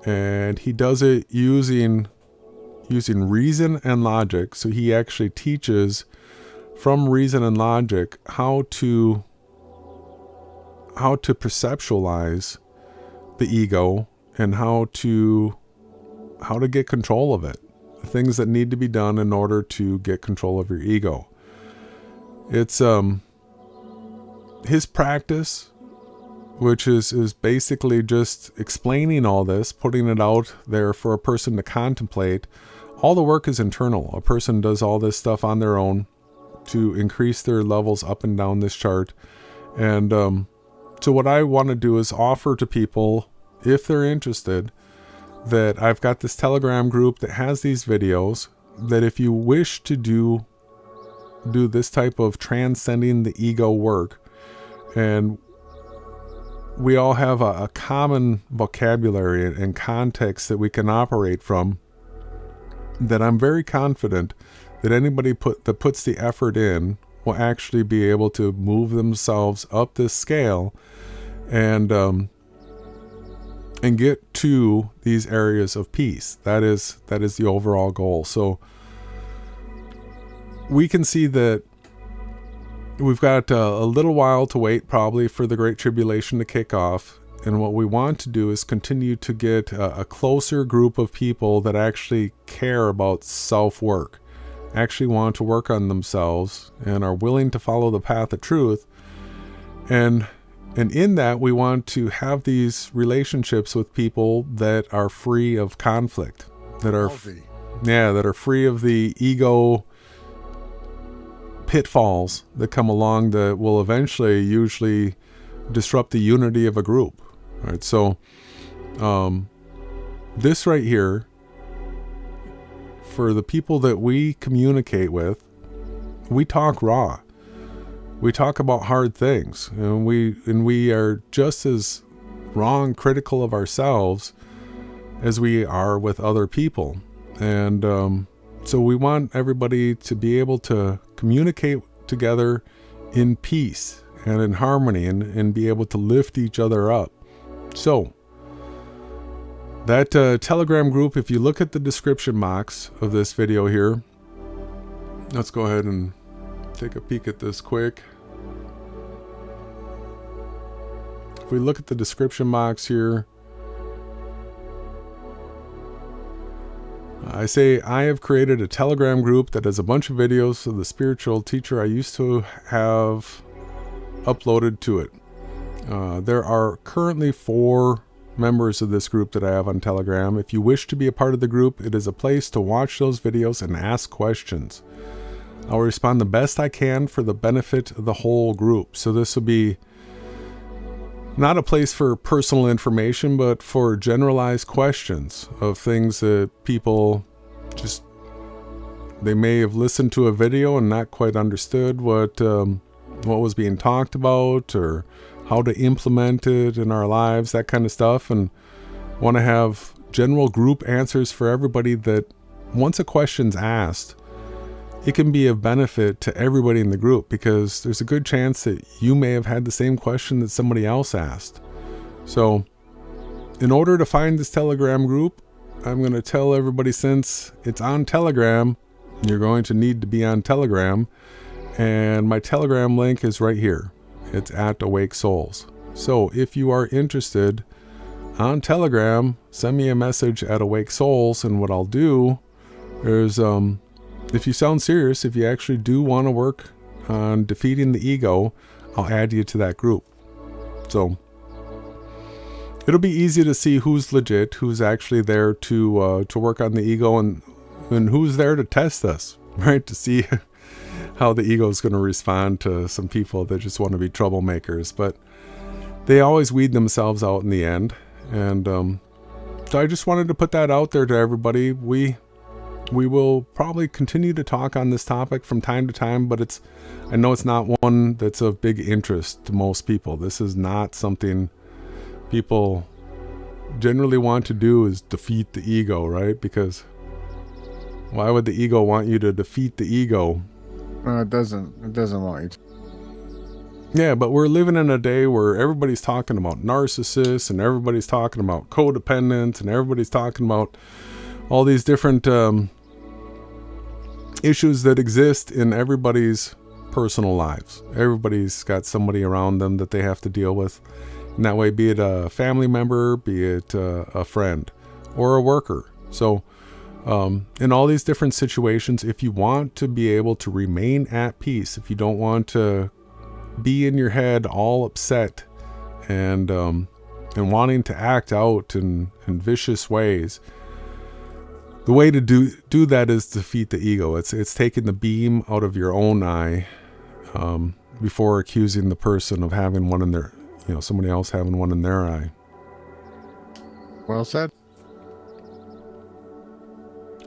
And he does it using reason and logic. So he actually teaches from reason and logic how to perceptualize the ego and how to get control of it. The things that need to be done in order to get control of your ego. It's his practice, which is basically just explaining all this, putting it out there for a person to contemplate. All the work is internal. A person does all this stuff on their own to increase their levels up and down this chart. And so what I want to do is offer to people, if they're interested, that I've got this Telegram group that has these videos, that if you wish to do this type of transcending the ego work, and we all have a common vocabulary and context that we can operate from, that I'm very confident that anybody that puts the effort in will actually be able to move themselves up this scale and get to these areas of peace. That is the overall goal. So we can see that we've got a little while to wait probably for the Great Tribulation to kick off. And what we want to do is continue to get a closer group of people that actually care about self-work, actually want to work on themselves and are willing to follow the path of truth. And in that, we want to have these relationships with people that are free of conflict, that are free of the ego pitfalls that come along that will eventually usually disrupt the unity of a group. All right, so this right here, for the people that we communicate with, we talk raw. We talk about hard things, and we are just as wrong, critical of ourselves as we are with other people. And so we want everybody to be able to communicate together in peace and in harmony, and be able to lift each other up. So that Telegram group, if you look at the description box of this video here, let's go ahead and take a peek at this quick. If we look at the description box here, I say I have created a Telegram group that has a bunch of videos of the spiritual teacher I used to have uploaded to it. There are currently 4 members of this group that I have on Telegram. If you wish to be a part of the group, it is a place to watch those videos and ask questions. I'll respond the best I can for the benefit of the whole group. So this will be not a place for personal information, but for generalized questions of things that people just, they may have listened to a video and not quite understood what was being talked about, or how to implement it in our lives, that kind of stuff. And want to have general group answers for everybody, that once a question's asked, it can be of benefit to everybody in the group, because there's a good chance that you may have had the same question that somebody else asked. So in order to find this Telegram group, I'm going to tell everybody, since it's on Telegram, you're going to need to be on Telegram. And my Telegram link is right here. It's at Awake Souls. So if you are interested on Telegram, send me a message at Awake Souls. And what I'll do is, if you sound serious, if you actually do want to work on defeating the ego, I'll add you to that group. So it'll be easy to see who's legit, who's actually there to work on the ego, and who's there to test us. right? To see how the ego is going to respond to some people that just want to be troublemakers. But they always weed themselves out in the end. And so I just wanted to put that out there to everybody. We will probably continue to talk on this topic from time to time, but I know it's not one that's of big interest to most people. This is not something people generally want to do, is defeat the ego, right? Because why would the ego want you to defeat the ego? It doesn't want you to. Yeah, but we're living in a day where everybody's talking about narcissists, and everybody's talking about codependence, and everybody's talking about all these different issues that exist in everybody's personal lives. Everybody's got somebody around them that they have to deal with. And that way, be it a family member, be it a friend or a worker. So in all these different situations, if you want to be able to remain at peace, if you don't want to be in your head all upset and wanting to act out in vicious ways, the way to do that is defeat the ego. It's taking the beam out of your own eye before accusing the person of having one in their, somebody else having one in their eye. Well said.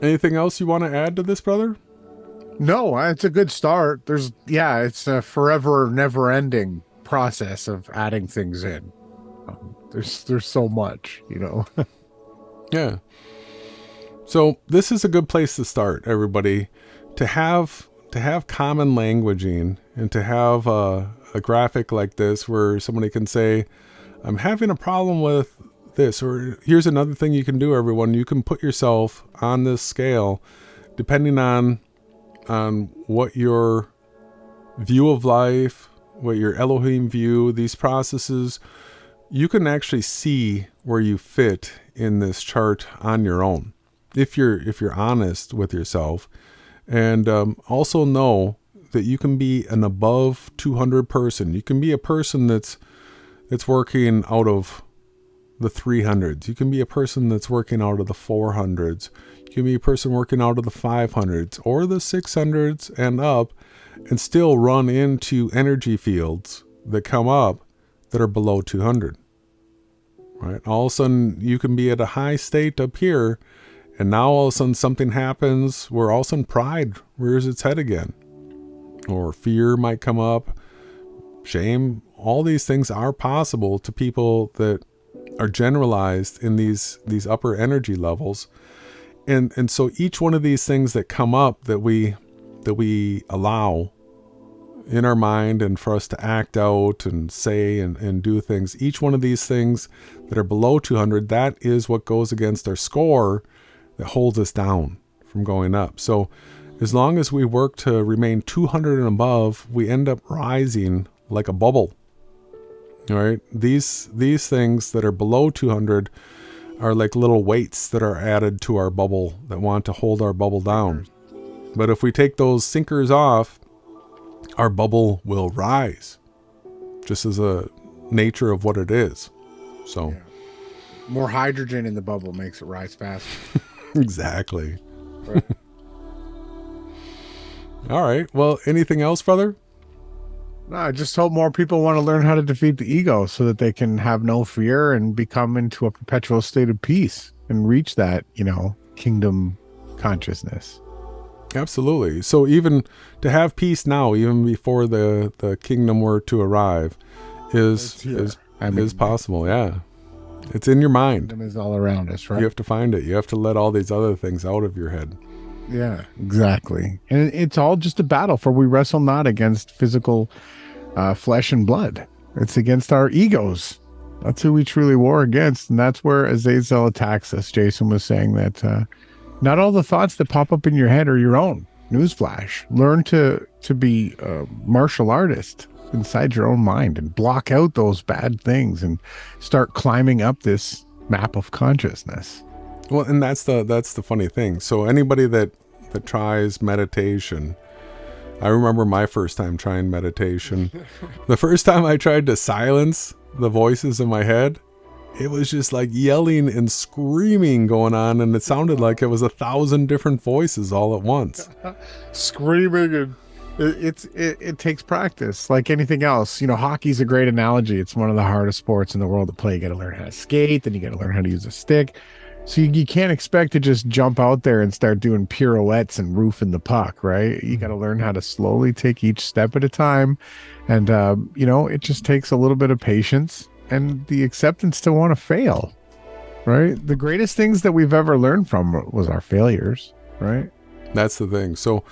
Anything else you want to add to this, brother? No, it's a good start. It's a forever, never-ending process of adding things in. There's so much, Yeah. So this is a good place to start, everybody, to have common languaging and to have a graphic like this where somebody can say, I'm having a problem with this, or here's another thing you can do, everyone. You can put yourself on this scale depending on what your view of life, what your Elohim view, these processes, you can actually see where you fit in this chart on your own. If you're honest with yourself, and also know that you can be an above 200 person. You can be a person that's working out of the 300s. You can be a person that's working out of the 400s. You can be a person working out of the 500s or the 600s and up, and still run into energy fields that come up that are below 200. Right? All of a sudden, you can be at a high state up here, and now all of a sudden something happens where all of a sudden pride rears its head again. Or fear might come up, shame. All these things are possible to people that are generalized in these upper energy levels. And so each one of these things that come up that we allow in our mind and for us to act out and say and do things, each one of these things that are below 200, that is what goes against our score that holds us down from going up. So as long as we work to remain 200 and above, we end up rising like a bubble. All right. These things that are below 200 are like little weights that are added to our bubble that want to hold our bubble down. But if we take those sinkers off, our bubble will rise, just as a nature of what it is. So more hydrogen in the bubble makes it rise faster. Exactly. Right. All right. Well, anything else, brother? No, I just hope more people want to learn how to defeat the ego so that they can have no fear and become into a perpetual state of peace and reach that, kingdom consciousness. Absolutely. So even to have peace now, even before the kingdom were to arrive, is possible. Yeah. It's in your mind. Kingdom is all around us, right? You have to find it. You have to let all these other things out of your head. Yeah, exactly. And it's all just a battle, for we wrestle not against physical flesh and blood. It's against our egos. That's who we truly war against. And that's where Azazel attacks us. Jason was saying that not all the thoughts that pop up in your head are your own. Newsflash. Learn to be a martial artist inside your own mind and block out those bad things and start climbing up this map of consciousness. Well, and that's the funny thing. So anybody that tries meditation, I remember my first time trying meditation. The first time I tried to silence the voices in my head, it was just like yelling and screaming going on, and it sounded like it was 1,000 different voices all at once. Screaming, and it takes practice like anything else. You know, hockey's a great analogy. It's one of the hardest sports in the world to play. You got to learn how to skate, then you got to learn how to use a stick. So you can't expect to just jump out there and start doing pirouettes and roofing the puck, right? You got to learn how to slowly take each step at a time. And, you know, it just takes a little bit of patience and the acceptance to want to fail, right? The greatest things that we've ever learned from was our failures, right? That's the thing. So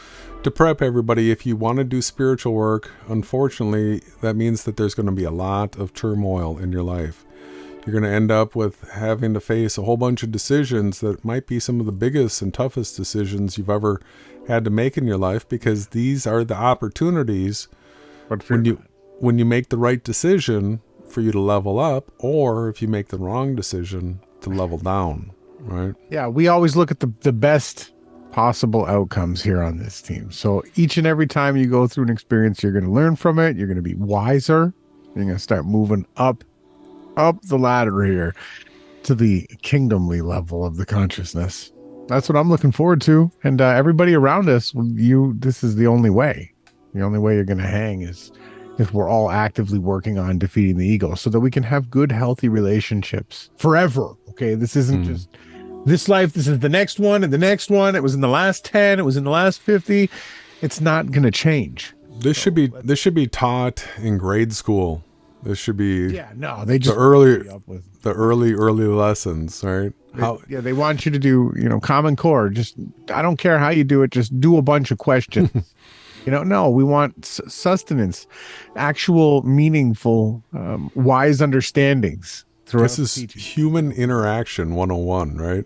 to prep everybody, if you want to do spiritual work, unfortunately, that means that there's going to be a lot of turmoil in your life. You're going to end up with having to face a whole bunch of decisions that might be some of the biggest and toughest decisions you've ever had to make in your life, because these are the opportunities when you make the right decision for you to level up, or if you make the wrong decision to level down, right? Yeah, we always look at the best possible outcomes here on this team. So each and every time you go through an experience, you're going to learn from it. You're going to be wiser. You're going to start moving up the ladder here to the kingdomly level of the consciousness. That's what I'm looking forward to. And everybody around us, this is the only way. The only way you're going to hang is if we're all actively working on defeating the ego, so that we can have good, healthy relationships forever. Okay, this isn't just this life. This is the next one and the next one. It was in the last 10. It was in the last 50. It's not going to change. This should be taught in grade school. This should be they just the early lessons, right? They want you to do, you know, Common Core. Just, I don't care how you do it, just do a bunch of questions. You know, no, we want sustenance, actual meaningful, wise understandings. This is human interaction 101, right?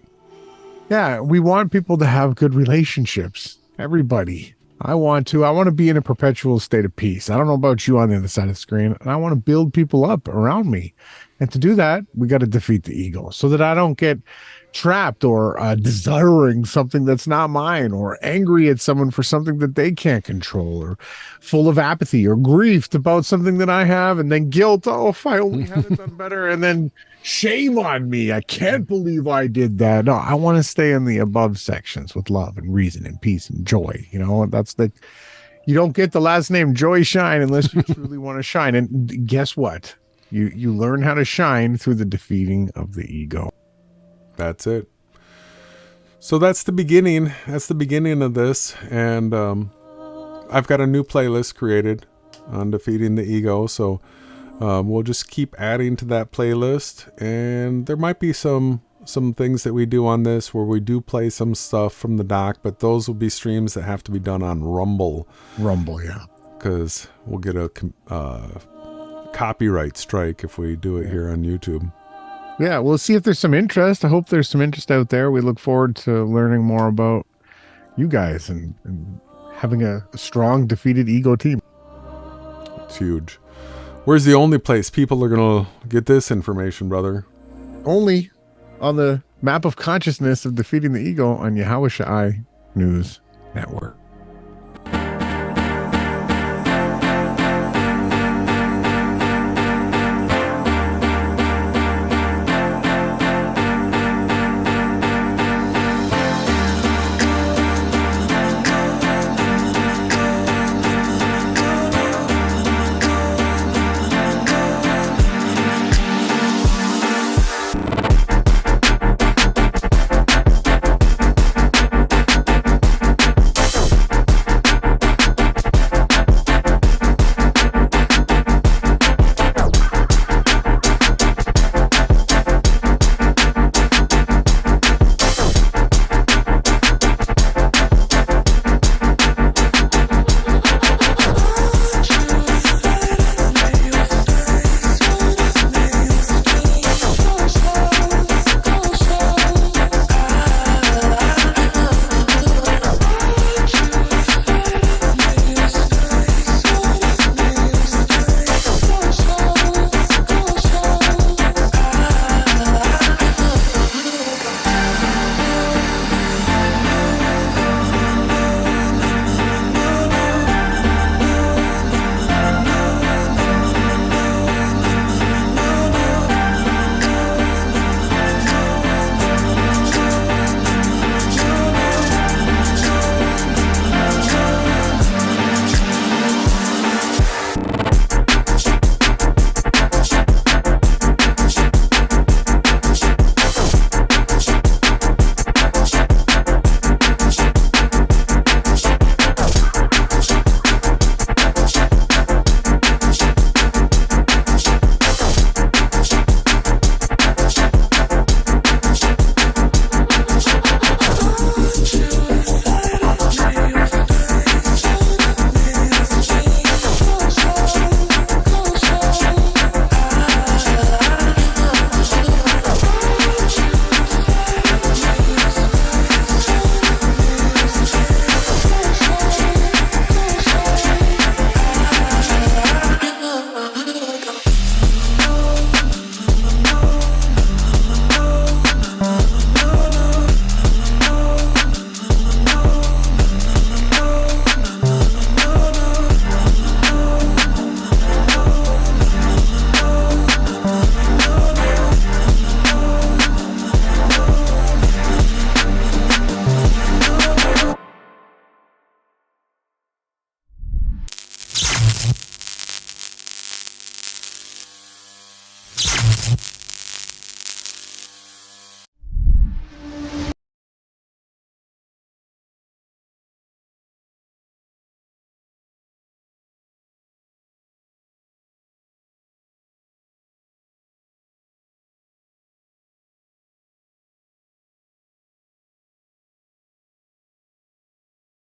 Yeah, we want people to have good relationships. Everybody. I want to be in a perpetual state of peace. I don't know about you on the other side of the screen, and I want to build people up around me. And to do that, we got to defeat the ego so that I don't get trapped or desiring something that's not mine, or angry at someone for something that they can't control, or full of apathy or grief about something that I have, and then guilt. Oh, if I only had it done better, and then shame on me. I can't believe I did that. No, I want to stay in the above sections with love and reason and peace and joy. You know, you don't get the last name Joy Shine unless you truly want to shine. And guess what? You learn how to shine through the defeating of the ego. That's it. So that's the beginning. That's the beginning of this. And I've got a new playlist created on defeating the ego. So we'll just keep adding to that playlist. And there might be some things that we do on this where we do play some stuff from the doc, but those will be streams that have to be done on Rumble. Rumble, yeah. Because we'll get a copyright strike if we do it here on YouTube. Yeah, we'll see if there's some interest. I hope there's some interest out there. We look forward to learning more about you guys and having a strong, defeated ego team. It's huge. Where's the only place people are going to get this information, brother? Only on the map of consciousness of defeating the ego on Yahawashai News Network.